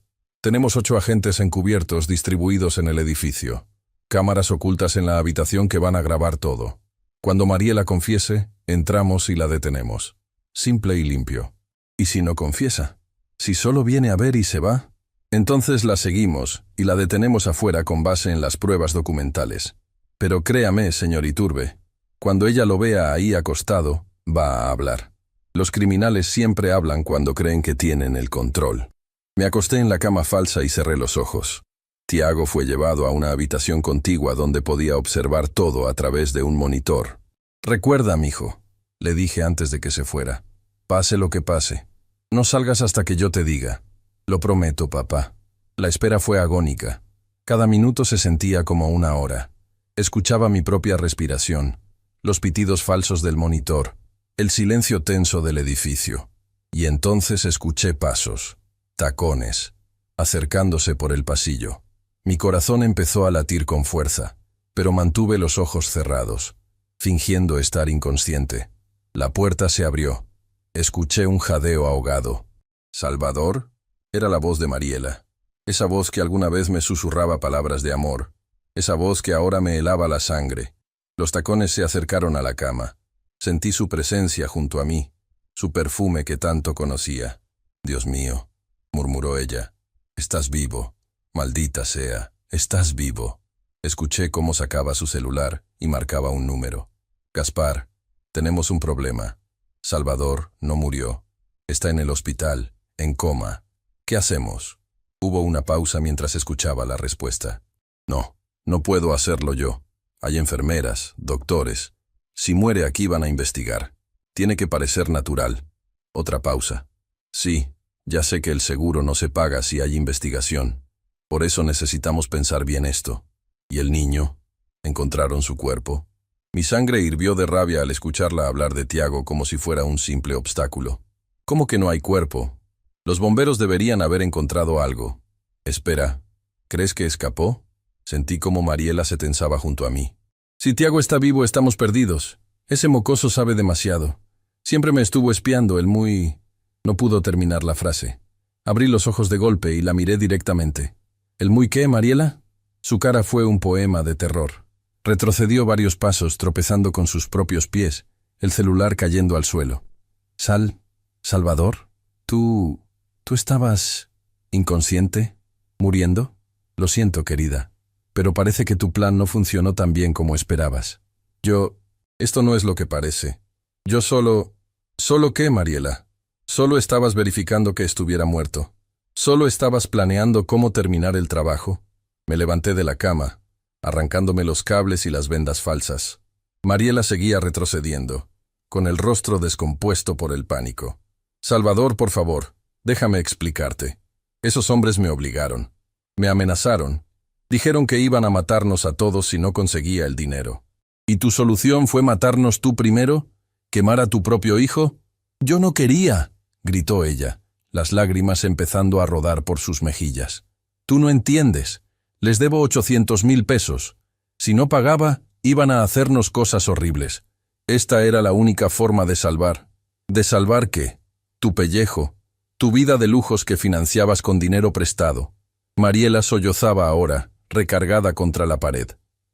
Tenemos 8 agentes encubiertos distribuidos en el edificio. Cámaras ocultas en la habitación que van a grabar todo. Cuando Mariela confiese, entramos y la detenemos. Simple y limpio. ¿Y si no confiesa? Si solo viene a ver y se va, entonces la seguimos y la detenemos afuera con base en las pruebas documentales. Pero créame, señor Iturbe, cuando ella lo vea ahí acostado, va a hablar. Los criminales siempre hablan cuando creen que tienen el control. Me acosté en la cama falsa y cerré los ojos. Tiago fue llevado a una habitación contigua donde podía observar todo a través de un monitor. Recuerda, mijo, le dije antes de que se fuera. Pase lo que pase. No salgas hasta que yo te diga. Lo prometo, papá. La espera fue agónica. Cada minuto se sentía como una hora. Escuchaba mi propia respiración, los pitidos falsos del monitor, el silencio tenso del edificio. Y entonces escuché pasos. Tacones, acercándose por el pasillo. Mi corazón empezó a latir con fuerza, pero mantuve los ojos cerrados, fingiendo estar inconsciente. La puerta se abrió. Escuché un jadeo ahogado. ¿Salvador? Era la voz de Mariela. Esa voz que alguna vez me susurraba palabras de amor. Esa voz que ahora me helaba la sangre. Los tacones se acercaron a la cama. Sentí su presencia junto a mí, su perfume que tanto conocía. Dios mío, murmuró ella. Estás vivo. Maldita sea, estás vivo. Escuché cómo sacaba su celular y marcaba un número. Gaspar, tenemos un problema. Salvador no murió. Está en el hospital, en coma. ¿Qué hacemos? Hubo una pausa mientras escuchaba la respuesta. No puedo hacerlo yo. Hay enfermeras, doctores. Si muere aquí van a investigar. Tiene que parecer natural. Otra pausa. Sí, ya sé que el seguro no se paga si hay investigación. Por eso necesitamos pensar bien esto. ¿Y el niño? ¿Encontraron su cuerpo? Mi sangre hirvió de rabia al escucharla hablar de Tiago como si fuera un simple obstáculo. ¿Cómo que no hay cuerpo? Los bomberos deberían haber encontrado algo. Espera, ¿crees que escapó? Sentí como Mariela se tensaba junto a mí. Si Tiago está vivo, estamos perdidos. Ese mocoso sabe demasiado. Siempre me estuvo espiando, No pudo terminar la frase. Abrí los ojos de golpe y la miré directamente. ¿El muy qué, Mariela? Su cara fue un poema de terror. Retrocedió varios pasos, tropezando con sus propios pies, el celular cayendo al suelo. ¿Salvador? ¿Tú estabas inconsciente? ¿Muriendo? Lo siento, querida, pero parece que tu plan no funcionó tan bien como esperabas. Esto no es lo que parece. Yo ¿Solo qué, Mariela? Solo estabas verificando que estuviera muerto. Solo estabas planeando cómo terminar el trabajo. Me levanté de la cama, arrancándome los cables y las vendas falsas. Mariela seguía retrocediendo, con el rostro descompuesto por el pánico. Salvador, por favor, déjame explicarte. Esos hombres me obligaron. Me amenazaron. Dijeron que iban a matarnos a todos si no conseguía el dinero. ¿Y tu solución fue matarnos tú primero? ¿Quemar a tu propio hijo? Yo no quería, gritó ella, las lágrimas empezando a rodar por sus mejillas. Tú no entiendes. Les debo 800,000 pesos. Si no pagaba, iban a hacernos cosas horribles. Esta era la única forma de salvar. ¿De salvar qué? Tu pellejo, tu vida de lujos que financiabas con dinero prestado. Mariela sollozaba ahora, recargada contra la pared.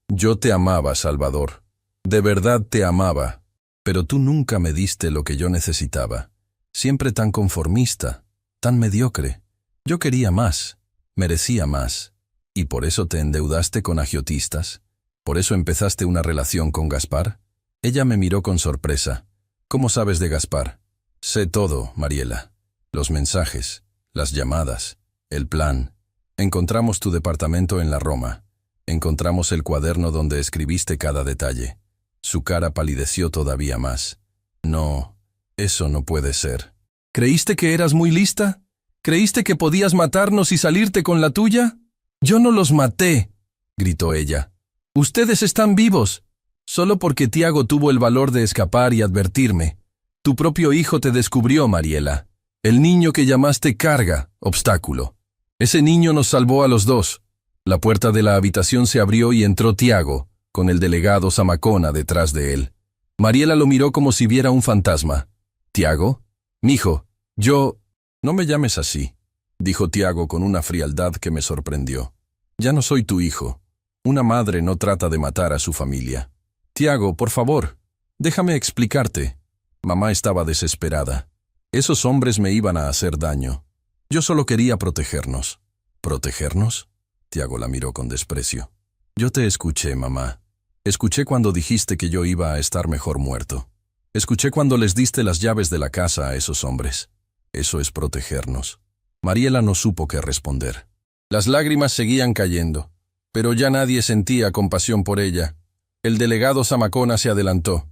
Yo te amaba, Salvador. De verdad te amaba. Pero tú nunca me diste lo que yo necesitaba. Siempre tan conformista, tan mediocre. Yo quería más, merecía más. ¿Y por eso te endeudaste con agiotistas? ¿Por eso empezaste una relación con Gaspar? Ella me miró con sorpresa. ¿Cómo sabes de Gaspar? Sé todo, Mariela. Los mensajes, las llamadas, el plan. Encontramos tu departamento en la Roma. Encontramos el cuaderno donde escribiste cada detalle. Su cara palideció todavía más. No, eso no puede ser. ¿Creíste que eras muy lista? ¿Creíste que podías matarnos y salirte con la tuya? Yo no los maté, gritó ella. Ustedes están vivos, solo porque Tiago tuvo el valor de escapar y advertirme. Tu propio hijo te descubrió, Mariela. El niño que llamaste carga, obstáculo. Ese niño nos salvó a los dos. La puerta de la habitación se abrió y entró Tiago, con el delegado Zamacona detrás de él. Mariela lo miró como si viera un fantasma. ¿Tiago? Mijo, yo... No me llames así, dijo Tiago con una frialdad que me sorprendió. Ya no soy tu hijo. Una madre no trata de matar a su familia. Tiago, por favor, déjame explicarte. Mamá estaba desesperada. Esos hombres me iban a hacer daño. Yo solo quería protegernos. ¿Protegernos? Tiago la miró con desprecio. Yo te escuché, mamá. Escuché cuando dijiste que yo iba a estar mejor muerto. Escuché cuando les diste las llaves de la casa a esos hombres. Eso es protegernos. Mariela no supo qué responder. Las lágrimas seguían cayendo, pero ya nadie sentía compasión por ella. El delegado Zamacona se adelantó.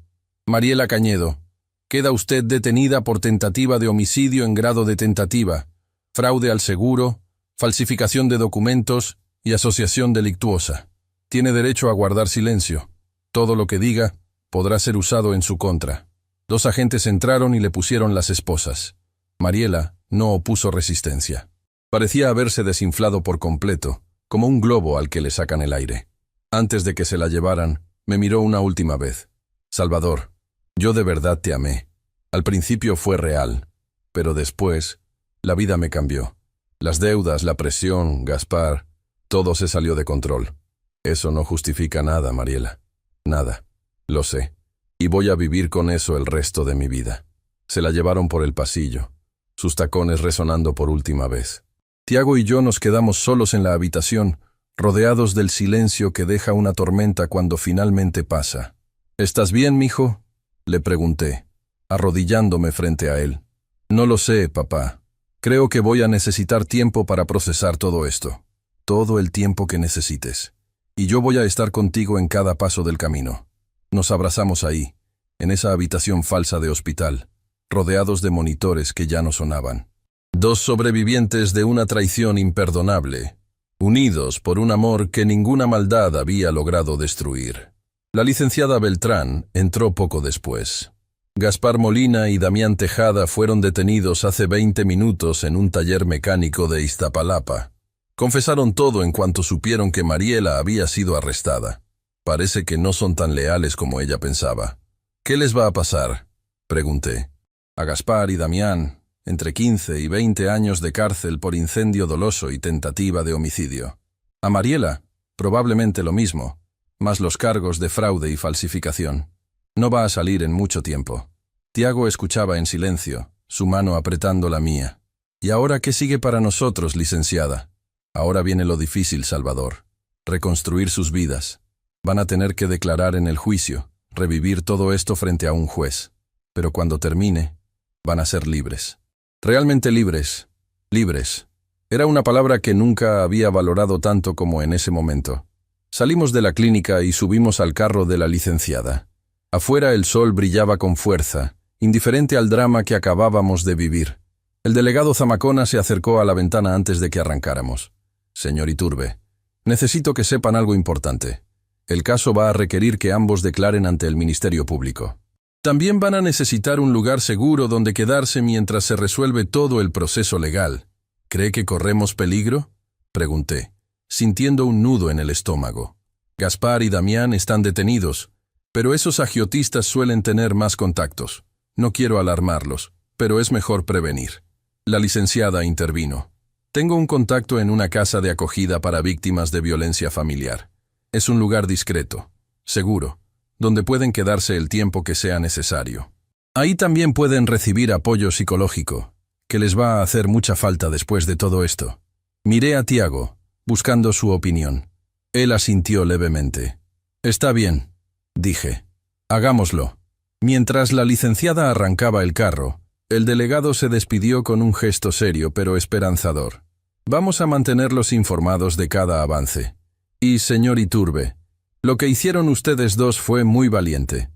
Mariela Cañedo, queda usted detenida por tentativa de homicidio en grado de tentativa, fraude al seguro, falsificación de documentos y asociación delictuosa. Tiene derecho a guardar silencio. Todo lo que diga podrá ser usado en su contra. 2 agentes entraron y le pusieron las esposas. Mariela no opuso resistencia. Parecía haberse desinflado por completo, como un globo al que le sacan el aire. Antes de que se la llevaran, me miró una última vez. Salvador, yo de verdad te amé. Al principio fue real, pero después, la vida me cambió. Las deudas, la presión, Gaspar, todo se salió de control. Eso no justifica nada, Mariela. Nada. Lo sé. Y voy a vivir con eso el resto de mi vida. Se la llevaron por el pasillo, sus tacones resonando por última vez. Tiago y yo nos quedamos solos en la habitación, rodeados del silencio que deja una tormenta cuando finalmente pasa. ¿Estás bien, mijo?, le pregunté, arrodillándome frente a él. No lo sé, papá. Creo que voy a necesitar tiempo para procesar todo esto. Todo el tiempo que necesites. Y yo voy a estar contigo en cada paso del camino. Nos abrazamos ahí, en esa habitación falsa de hospital, rodeados de monitores que ya no sonaban. 2 sobrevivientes de una traición imperdonable, unidos por un amor que ninguna maldad había logrado destruir. La licenciada Beltrán entró poco después. Gaspar Molina y Damián Tejada fueron detenidos hace 20 minutos en un taller mecánico de Iztapalapa. Confesaron todo en cuanto supieron que Mariela había sido arrestada. Parece que no son tan leales como ella pensaba. ¿Qué les va a pasar?, pregunté. A Gaspar y Damián, entre 15 y 20 años de cárcel por incendio doloso y tentativa de homicidio. A Mariela, probablemente lo mismo, más los cargos de fraude y falsificación. No va a salir en mucho tiempo. Tiago escuchaba en silencio, su mano apretando la mía. ¿Y ahora qué sigue para nosotros, licenciada? Ahora viene lo difícil, Salvador. Reconstruir sus vidas. Van a tener que declarar en el juicio, revivir todo esto frente a un juez. Pero cuando termine, van a ser libres. Realmente libres. Libres. Era una palabra que nunca había valorado tanto como en ese momento. Salimos de la clínica y subimos al carro de la licenciada. Afuera el sol brillaba con fuerza, indiferente al drama que acabábamos de vivir. El delegado Zamacona se acercó a la ventana antes de que arrancáramos. Señor Iturbe, necesito que sepan algo importante. El caso va a requerir que ambos declaren ante el Ministerio Público. También van a necesitar un lugar seguro donde quedarse mientras se resuelve todo el proceso legal. ¿Cree que corremos peligro?, pregunté, sintiendo un nudo en el estómago. Gaspar y Damián están detenidos, pero esos agiotistas suelen tener más contactos. No quiero alarmarlos, pero es mejor prevenir. La licenciada intervino. Tengo un contacto en una casa de acogida para víctimas de violencia familiar. Es un lugar discreto, seguro, donde pueden quedarse el tiempo que sea necesario. Ahí también pueden recibir apoyo psicológico, que les va a hacer mucha falta después de todo esto. Miré a Tiago, buscando su opinión. Él asintió levemente. Está bien, dije. Hagámoslo. Mientras la licenciada arrancaba el carro, el delegado se despidió con un gesto serio pero esperanzador. Vamos a mantenerlos informados de cada avance. Y, señor Iturbe, lo que hicieron ustedes dos fue muy valiente.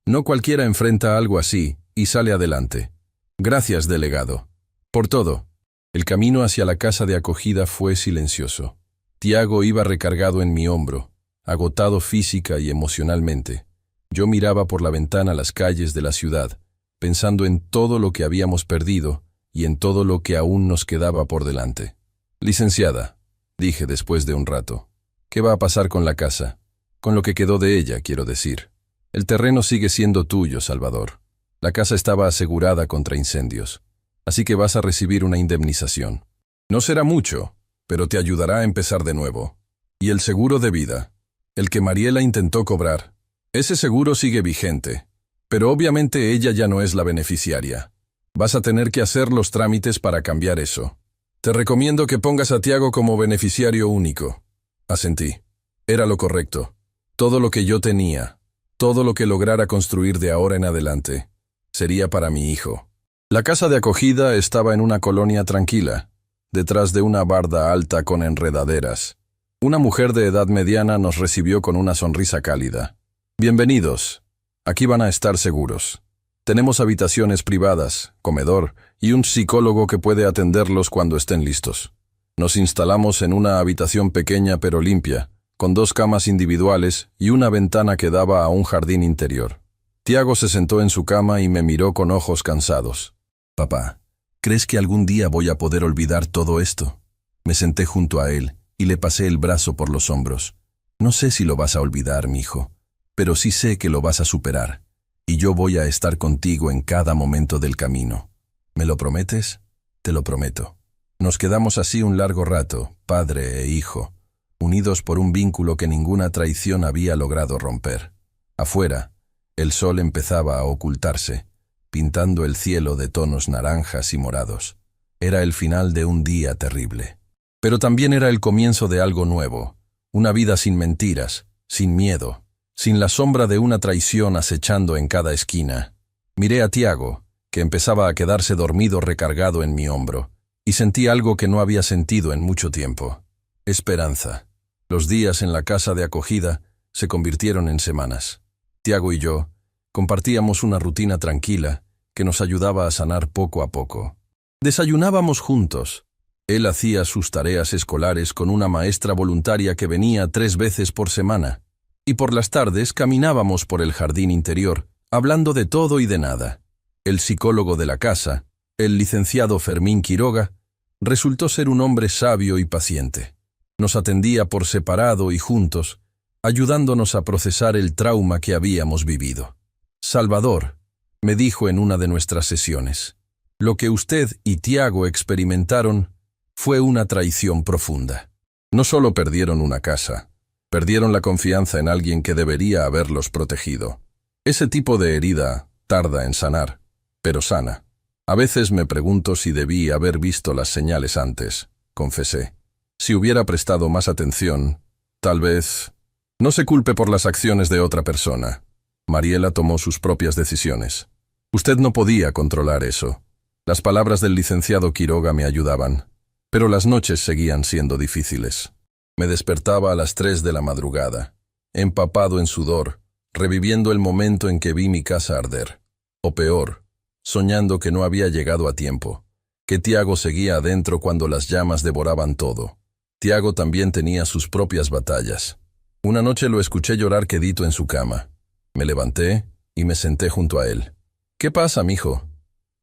No cualquiera enfrenta algo así y sale adelante. Gracias, delegado. Por todo. El camino hacia la casa de acogida fue silencioso. Tiago iba recargado en mi hombro, agotado física y emocionalmente. Yo miraba por la ventana las calles de la ciudad, pensando en todo lo que habíamos perdido y en todo lo que aún nos quedaba por delante. Licenciada, dije después de un rato, ¿qué va a pasar con la casa? Con lo que quedó de ella, quiero decir. El terreno sigue siendo tuyo, Salvador. La casa estaba asegurada contra incendios, así que vas a recibir una indemnización. No será mucho, pero te ayudará a empezar de nuevo. Y el seguro de vida, el que Mariela intentó cobrar. Ese seguro sigue vigente, pero obviamente ella ya no es la beneficiaria. Vas a tener que hacer los trámites para cambiar eso. Te recomiendo que pongas a Tiago como beneficiario único. Asentí. Era lo correcto. Todo lo que yo tenía, todo lo que lograra construir de ahora en adelante, sería para mi hijo. La casa de acogida estaba en una colonia tranquila, detrás de una barda alta con enredaderas. Una mujer de edad mediana nos recibió con una sonrisa cálida. Bienvenidos. Aquí van a estar seguros. Tenemos habitaciones privadas, comedor y un psicólogo que puede atenderlos cuando estén listos. Nos instalamos en una habitación pequeña pero limpia, con 2 camas individuales y una ventana que daba a un jardín interior. Tiago se sentó en su cama y me miró con ojos cansados. Papá, ¿crees que algún día voy a poder olvidar todo esto? Me senté junto a él y le pasé el brazo por los hombros. No sé si lo vas a olvidar, mijo, pero sí sé que lo vas a superar. Y yo voy a estar contigo en cada momento del camino. ¿Me lo prometes? Te lo prometo. Nos quedamos así un largo rato, padre e hijo, unidos por un vínculo que ninguna traición había logrado romper. Afuera, el sol empezaba a ocultarse, pintando el cielo de tonos naranjas y morados. Era el final de un día terrible. Pero también era el comienzo de algo nuevo, una vida sin mentiras, sin miedo, sin la sombra de una traición acechando en cada esquina. Miré a Tiago, que empezaba a quedarse dormido recargado en mi hombro, y sentí algo que no había sentido en mucho tiempo. Esperanza. Los días en la casa de acogida se convirtieron en semanas. Tiago y yo compartíamos una rutina tranquila que nos ayudaba a sanar poco a poco. Desayunábamos juntos. Él hacía sus tareas escolares con una maestra voluntaria que venía 3 veces por semana. Y por las tardes caminábamos por el jardín interior, hablando de todo y de nada. El psicólogo de la casa, el licenciado Fermín Quiroga, resultó ser un hombre sabio y paciente. Nos atendía por separado y juntos, ayudándonos a procesar el trauma que habíamos vivido. Salvador, me dijo en una de nuestras sesiones, Lo que usted y Tiago experimentaron fue una traición profunda. No solo perdieron una casa, perdieron la confianza en alguien que debería haberlos protegido. Ese tipo de herida tarda en sanar, pero sana. A veces me pregunto si debí haber visto las señales antes, confesé. Si hubiera prestado más atención, tal vez... No se culpe por las acciones de otra persona. Mariela tomó sus propias decisiones. Usted no podía controlar eso. Las palabras del licenciado Quiroga me ayudaban, pero las noches seguían siendo difíciles. Me despertaba a las 3 de la madrugada, empapado en sudor, reviviendo el momento en que vi mi casa arder. O peor, soñando que no había llegado a tiempo, que Tiago seguía adentro cuando las llamas devoraban todo. Tiago también tenía sus propias batallas. Una noche lo escuché llorar quedito en su cama. Me levanté y me senté junto a él. «¿Qué pasa, mijo?»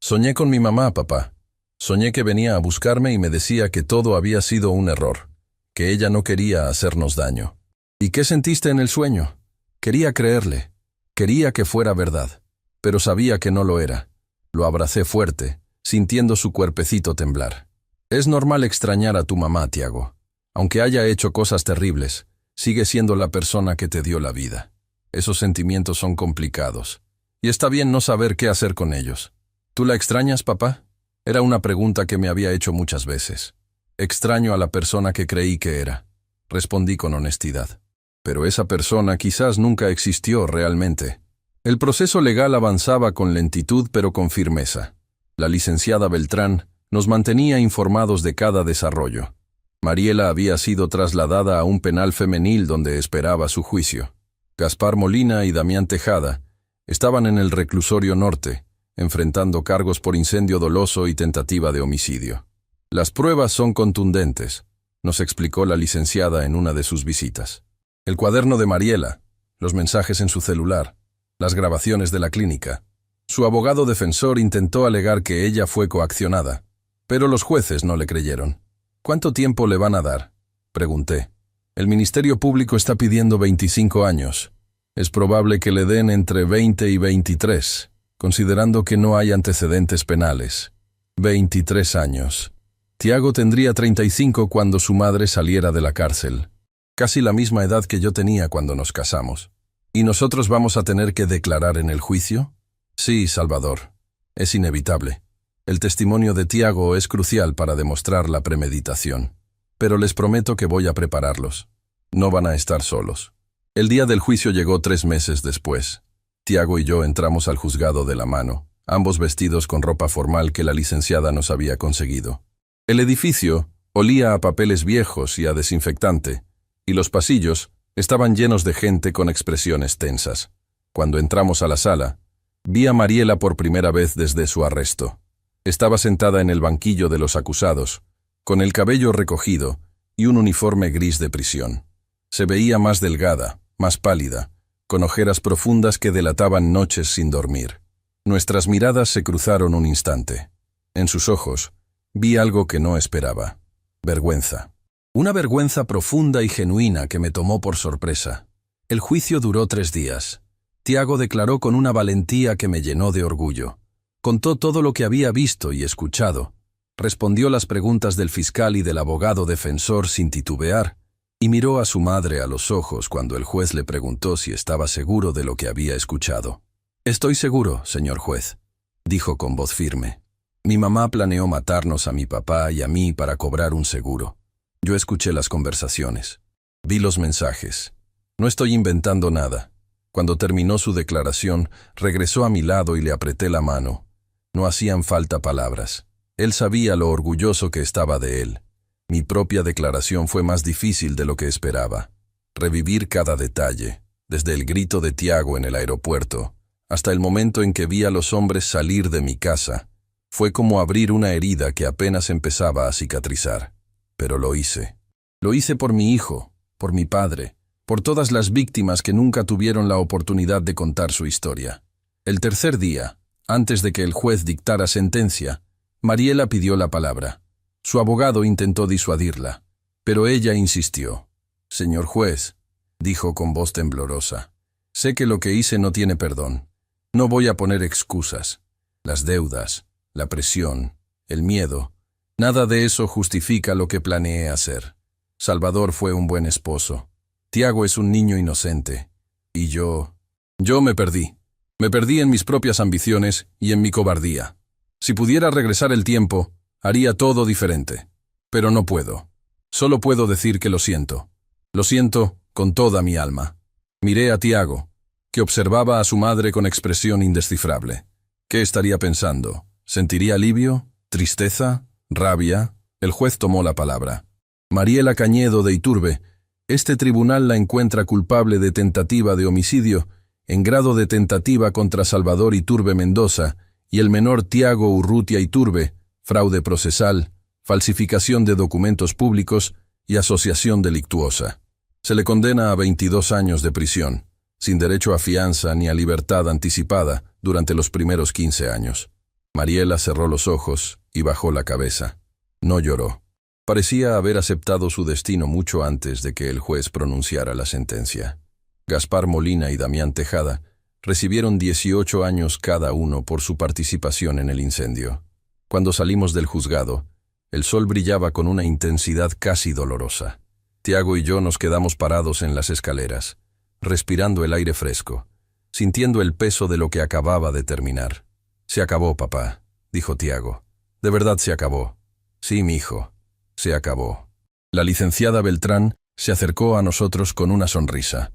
«Soñé con mi mamá, papá. Soñé que venía a buscarme y me decía que todo había sido un error, que ella no quería hacernos daño». «¿Y qué sentiste en el sueño?» «Quería creerle. Quería que fuera verdad, pero sabía que no lo era». Lo abracé fuerte, sintiendo su cuerpecito temblar. «Es normal extrañar a tu mamá, Tiago. Aunque haya hecho cosas terribles, sigue siendo la persona que te dio la vida. Esos sentimientos son complicados, y está bien no saber qué hacer con ellos». «¿Tú la extrañas, papá?» Era una pregunta que me había hecho muchas veces. «Extraño a la persona que creí que era», respondí con honestidad. Pero esa persona quizás nunca existió realmente. El proceso legal avanzaba con lentitud pero con firmeza. La licenciada Beltrán nos mantenía informados de cada desarrollo. Mariela había sido trasladada a un penal femenil donde esperaba su juicio. Gaspar Molina y Damián Tejada estaban en el reclusorio norte, enfrentando cargos por incendio doloso y tentativa de homicidio. «Las pruebas son contundentes», nos explicó la licenciada en una de sus visitas. El cuaderno de Mariela, los mensajes en su celular, las grabaciones de la clínica. Su abogado defensor intentó alegar que ella fue coaccionada, pero los jueces no le creyeron. «¿Cuánto tiempo le van a dar?», pregunté. «El Ministerio Público está pidiendo 25 años. Es probable que le den entre 20 y 23, considerando que no hay antecedentes penales. 23 años. Tiago tendría 35 cuando su madre saliera de la cárcel. Casi la misma edad que yo tenía cuando nos casamos. ¿Y nosotros vamos a tener que declarar en el juicio?». «Sí, Salvador. Es inevitable. El testimonio de Tiago es crucial para demostrar la premeditación. Pero les prometo que voy a prepararlos. No van a estar solos». El día del juicio llegó 3 meses después. Tiago y yo entramos al juzgado de la mano, ambos vestidos con ropa formal que la licenciada nos había conseguido. El edificio olía a papeles viejos y a desinfectante, y los pasillos estaban llenos de gente con expresiones tensas. Cuando entramos a la sala, vi a Mariela por primera vez desde su arresto. Estaba sentada en el banquillo de los acusados, con el cabello recogido y un uniforme gris de prisión. Se veía más delgada, más pálida, con ojeras profundas que delataban noches sin dormir. Nuestras miradas se cruzaron un instante. En sus ojos vi algo que no esperaba: vergüenza. Una vergüenza profunda y genuina que me tomó por sorpresa. El juicio duró 3 días. Tiago declaró con una valentía que me llenó de orgullo. Contó todo lo que había visto y escuchado. Respondió las preguntas del fiscal y del abogado defensor sin titubear, y miró a su madre a los ojos cuando el juez le preguntó si estaba seguro de lo que había escuchado. «Estoy seguro, señor juez», dijo con voz firme. «Mi mamá planeó matarnos a mi papá y a mí para cobrar un seguro. Yo escuché las conversaciones. Vi los mensajes. No estoy inventando nada». Cuando terminó su declaración, regresó a mi lado y le apreté la mano. No hacían falta palabras. Él sabía lo orgulloso que estaba de él. Mi propia declaración fue más difícil de lo que esperaba. Revivir cada detalle, desde el grito de Tiago en el aeropuerto, hasta el momento en que vi a los hombres salir de mi casa, fue como abrir una herida que apenas empezaba a cicatrizar. Pero lo hice. Lo hice por mi hijo, por mi padre, por todas las víctimas que nunca tuvieron la oportunidad de contar su historia. El tercer día, antes de que el juez dictara sentencia, Mariela pidió la palabra. Su abogado intentó disuadirla, pero ella insistió. «Señor juez», dijo con voz temblorosa, «sé que lo que hice no tiene perdón. No voy a poner excusas. Las deudas, la presión, el miedo. Nada de eso justifica lo que planeé hacer. Salvador fue un buen esposo. Tiago es un niño inocente. Y yo me perdí. Me perdí en mis propias ambiciones y en mi cobardía. Si pudiera regresar el tiempo, haría todo diferente. Pero no puedo. Solo puedo decir que lo siento. Lo siento con toda mi alma. Miré a Tiago, que observaba a su madre con expresión indescifrable. ¿Qué estaría pensando? ¿Sentiría alivio? ¿Tristeza? ¿Rabia? El juez tomó la palabra. Mariela Cañedo de Iturbe, este tribunal la encuentra culpable de tentativa de homicidio en grado de tentativa contra Salvador Iturbe Mendoza y el menor Tiago Urrutia Iturbe, fraude procesal, falsificación de documentos públicos y asociación delictuosa. Se le condena a 22 años de prisión, sin derecho a fianza ni a libertad anticipada durante los primeros 15 años. Mariela cerró los ojos y bajó la cabeza. No lloró. Parecía haber aceptado su destino mucho antes de que el juez pronunciara la sentencia. Gaspar Molina y Damián Tejada recibieron 18 años cada uno por su participación en el incendio. Cuando salimos del juzgado, el sol brillaba con una intensidad casi dolorosa. Tiago y yo nos quedamos parados en las escaleras, respirando el aire fresco, sintiendo el peso de lo que acababa de terminar. «Se acabó, papá», dijo Tiago. «De verdad se acabó». «Sí, mi hijo, se acabó». La licenciada Beltrán se acercó a nosotros con una sonrisa.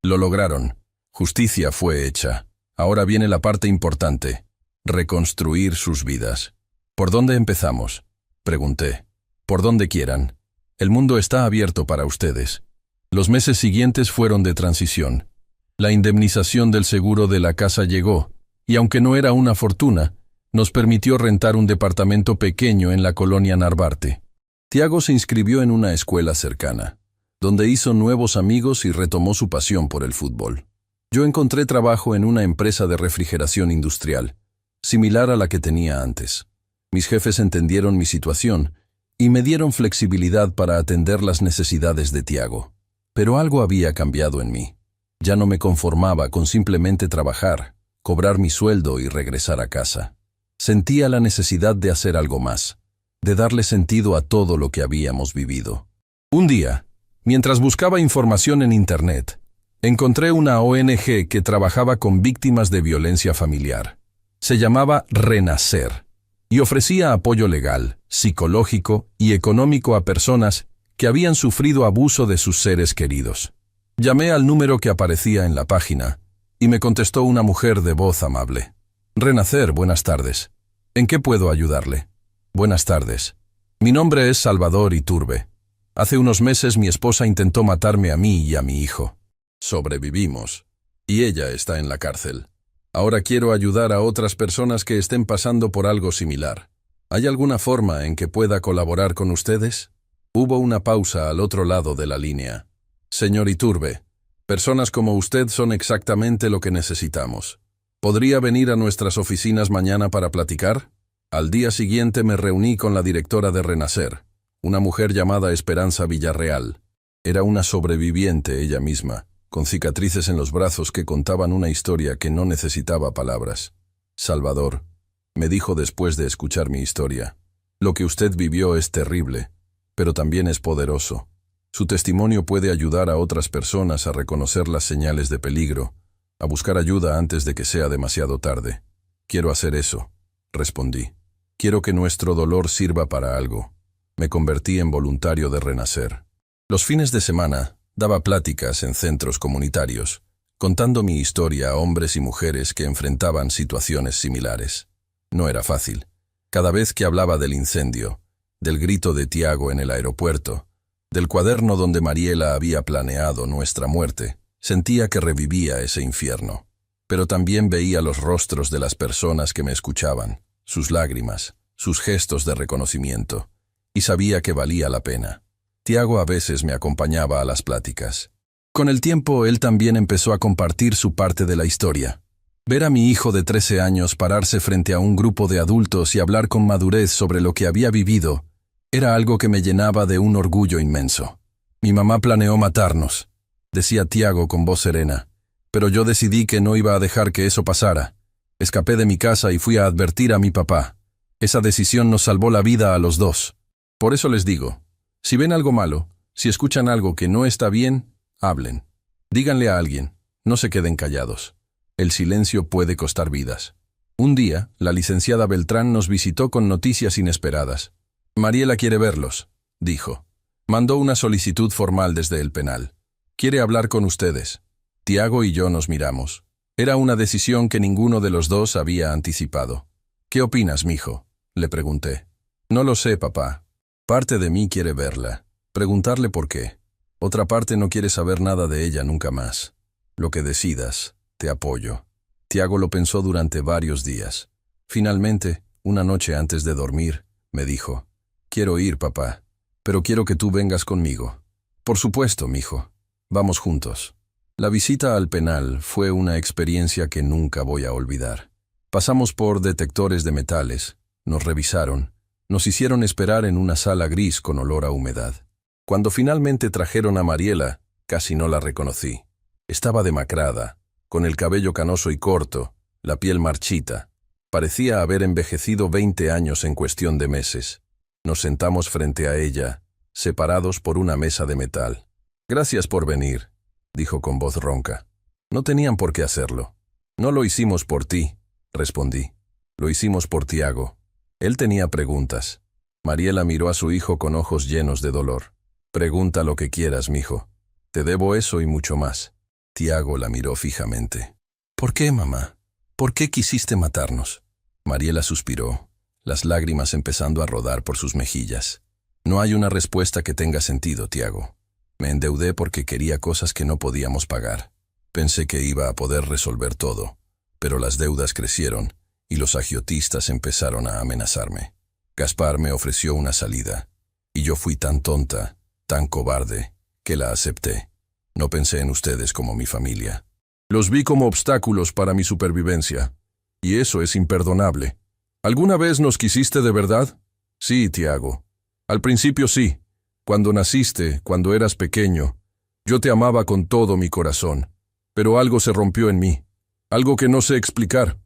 «Lo lograron. Justicia fue hecha. Ahora viene la parte importante. Reconstruir sus vidas». «¿Por dónde empezamos?», pregunté. «Por donde quieran. El mundo está abierto para ustedes». Los meses siguientes fueron de transición. La indemnización del seguro de la casa llegó, y aunque no era una fortuna, nos permitió rentar un departamento pequeño en la colonia Narvarte. Tiago se inscribió en una escuela cercana, donde hizo nuevos amigos y retomó su pasión por el fútbol. Yo encontré trabajo en una empresa de refrigeración industrial, similar a la que tenía antes. Mis jefes entendieron mi situación y me dieron flexibilidad para atender las necesidades de Tiago. Pero algo había cambiado en mí. Ya no me conformaba con simplemente trabajar, cobrar mi sueldo y regresar a casa. Sentía la necesidad de hacer algo más, de darle sentido a todo lo que habíamos vivido. Un día, mientras buscaba información en Internet, encontré una ONG que trabajaba con víctimas de violencia familiar. Se llamaba Renacer y ofrecía apoyo legal, psicológico y económico a personas que habían sufrido abuso de sus seres queridos. Llamé al número que aparecía en la página y me contestó una mujer de voz amable. «Renacer, buenas tardes. ¿En qué puedo ayudarle?» «Buenas tardes. Mi nombre es Salvador Iturbe. Hace unos meses mi esposa intentó matarme a mí y a mi hijo. Sobrevivimos. Y ella está en la cárcel. Ahora quiero ayudar a otras personas que estén pasando por algo similar. ¿Hay alguna forma en que pueda colaborar con ustedes?» Hubo una pausa al otro lado de la línea. «Señor Iturbe, personas como usted son exactamente lo que necesitamos. ¿Podría venir a nuestras oficinas mañana para platicar?» Al día siguiente me reuní con la directora de Renacer, una mujer llamada Esperanza Villarreal. Era una sobreviviente ella misma, con cicatrices en los brazos que contaban una historia que no necesitaba palabras. «Salvador», me dijo después de escuchar mi historia, «lo que usted vivió es terrible, pero también es poderoso. Su testimonio puede ayudar a otras personas a reconocer las señales de peligro, a buscar ayuda antes de que sea demasiado tarde». «Quiero hacer eso», respondí. «Quiero que nuestro dolor sirva para algo». Me convertí en voluntario de Renacer. Los fines de semana daba pláticas en centros comunitarios, contando mi historia a hombres y mujeres que enfrentaban situaciones similares. No era fácil. Cada vez que hablaba del incendio, del grito de Tiago en el aeropuerto, del cuaderno donde Mariela había planeado nuestra muerte, sentía que revivía ese infierno. Pero también veía los rostros de las personas que me escuchaban, sus lágrimas, sus gestos de reconocimiento, y sabía que valía la pena. Tiago a veces me acompañaba a las pláticas. Con el tiempo, él también empezó a compartir su parte de la historia. Ver a mi hijo de 13 años pararse frente a un grupo de adultos y hablar con madurez sobre lo que había vivido era algo que me llenaba de un orgullo inmenso. «Mi mamá planeó matarnos», decía Tiago con voz serena, «pero yo decidí que no iba a dejar que eso pasara. Escapé de mi casa y fui a advertir a mi papá. Esa decisión nos salvó la vida a los dos. Por eso les digo, si ven algo malo, si escuchan algo que no está bien, hablen. Díganle a alguien, no se queden callados. El silencio puede costar vidas. Un día, la licenciada Beltrán nos visitó con noticias inesperadas. Mariela quiere verlos, dijo. Mandó una solicitud formal desde el penal. Quiere hablar con ustedes. Tiago y yo nos miramos. Era una decisión que ninguno de los dos había anticipado. ¿Qué opinas, mijo?, le pregunté. No lo sé, papá. Parte de mí quiere verla, preguntarle por qué. Otra parte no quiere saber nada de ella nunca más. Lo que decidas, te apoyo. Tiago lo pensó durante varios días. Finalmente, una noche antes de dormir, me dijo, quiero ir, papá, pero quiero que tú vengas conmigo. Por supuesto, mijo. Vamos juntos. La visita al penal fue una experiencia que nunca voy a olvidar. Pasamos por detectores de metales, nos revisaron, nos hicieron esperar en una sala gris con olor a humedad. Cuando finalmente trajeron a Mariela, casi no la reconocí. Estaba demacrada, con el cabello canoso y corto, la piel marchita. Parecía haber envejecido 20 años en cuestión de meses. Nos sentamos frente a ella, separados por una mesa de metal. Gracias por venir, dijo con voz ronca. No tenían por qué hacerlo. No lo hicimos por ti, respondí. Lo hicimos por Tiago. Él tenía preguntas. Mariela miró a su hijo con ojos llenos de dolor. Pregunta lo que quieras, mijo. Te debo eso y mucho más. Tiago la miró fijamente. ¿Por qué, mamá? ¿Por qué quisiste matarnos? Mariela suspiró, las lágrimas empezando a rodar por sus mejillas. No hay una respuesta que tenga sentido, Tiago. Me endeudé porque quería cosas que no podíamos pagar. Pensé que iba a poder resolver todo, pero las deudas crecieron y los agiotistas empezaron a amenazarme. Gaspar me ofreció una salida, y yo fui tan tonta, tan cobarde, que la acepté. No pensé en ustedes como mi familia. Los vi como obstáculos para mi supervivencia, y eso es imperdonable. ¿Alguna vez nos quisiste de verdad? Sí, Tiago. Al principio sí. Cuando naciste, cuando eras pequeño, yo te amaba con todo mi corazón, pero algo se rompió en mí, algo que no sé explicar.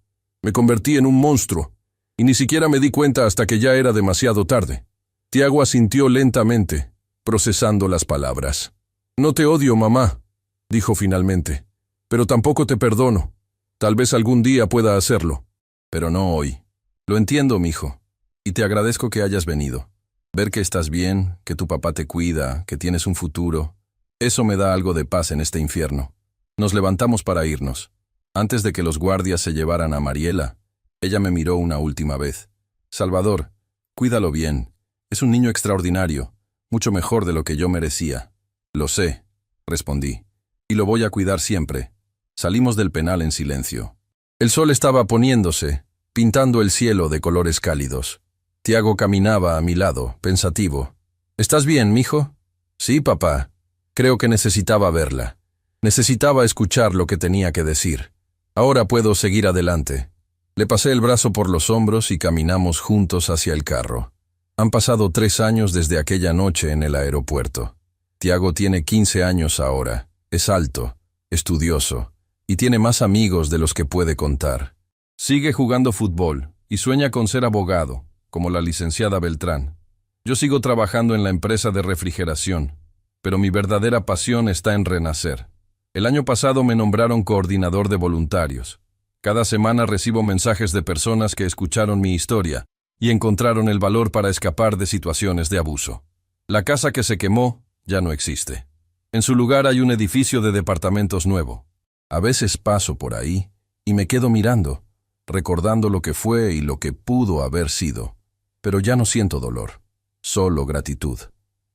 Me convertí en un monstruo, y ni siquiera me di cuenta hasta que ya era demasiado tarde. Tiago asintió lentamente, procesando las palabras. No te odio, mamá, dijo finalmente, pero tampoco te perdono. Tal vez algún día pueda hacerlo, pero no hoy. Lo entiendo, mijo, y te agradezco que hayas venido. Ver que estás bien, que tu papá te cuida, que tienes un futuro, eso me da algo de paz en este infierno. Nos levantamos para irnos. Antes de que los guardias se llevaran a Mariela, ella me miró una última vez. Salvador, cuídalo bien. Es un niño extraordinario, mucho mejor de lo que yo merecía. Lo sé, respondí, y lo voy a cuidar siempre. Salimos del penal en silencio. El sol estaba poniéndose, pintando el cielo de colores cálidos. Tiago caminaba a mi lado, pensativo. ¿Estás bien, mijo? Sí, papá. Creo que necesitaba verla. Necesitaba escuchar lo que tenía que decir. Ahora puedo seguir adelante. Le pasé el brazo por los hombros y caminamos juntos hacia el carro. Han pasado 3 años desde aquella noche en el aeropuerto. Tiago tiene 15 años ahora. Es alto, estudioso, y tiene más amigos de los que puede contar. Sigue jugando fútbol y sueña con ser abogado, como la licenciada Beltrán. Yo sigo trabajando en la empresa de refrigeración, pero mi verdadera pasión está en renacer. El año pasado me nombraron coordinador de voluntarios. Cada semana recibo mensajes de personas que escucharon mi historia y encontraron el valor para escapar de situaciones de abuso. La casa que se quemó ya no existe. En su lugar hay un edificio de departamentos nuevo. A veces paso por ahí y me quedo mirando, recordando lo que fue y lo que pudo haber sido. Pero ya no siento dolor, solo gratitud.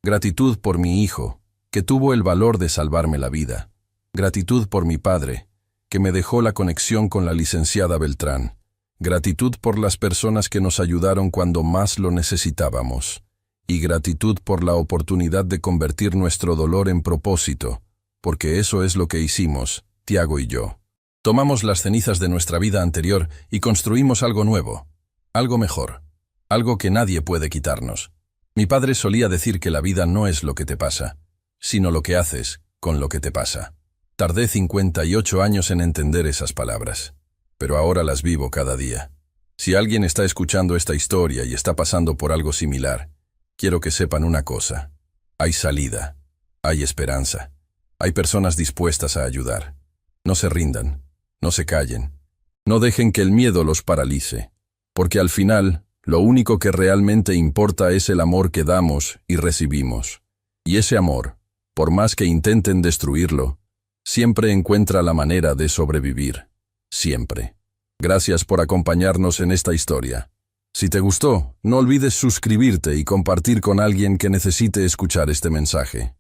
Gratitud por mi hijo, que tuvo el valor de salvarme la vida. Gratitud por mi padre, que me dejó la conexión con la licenciada Beltrán. Gratitud por las personas que nos ayudaron cuando más lo necesitábamos. Y gratitud por la oportunidad de convertir nuestro dolor en propósito, porque eso es lo que hicimos, Tiago y yo. Tomamos las cenizas de nuestra vida anterior y construimos algo nuevo, algo mejor. Algo que nadie puede quitarnos. Mi padre solía decir que la vida no es lo que te pasa, sino lo que haces con lo que te pasa. Tardé 58 años en entender esas palabras, pero ahora las vivo cada día. Si alguien está escuchando esta historia y está pasando por algo similar, quiero que sepan una cosa. Hay salida. Hay esperanza. Hay personas dispuestas a ayudar. No se rindan. No se callen. No dejen que el miedo los paralice. Porque al final, lo único que realmente importa es el amor que damos y recibimos. Y ese amor, por más que intenten destruirlo, siempre encuentra la manera de sobrevivir. Siempre. Gracias por acompañarnos en esta historia. Si te gustó, no olvides suscribirte y compartir con alguien que necesite escuchar este mensaje.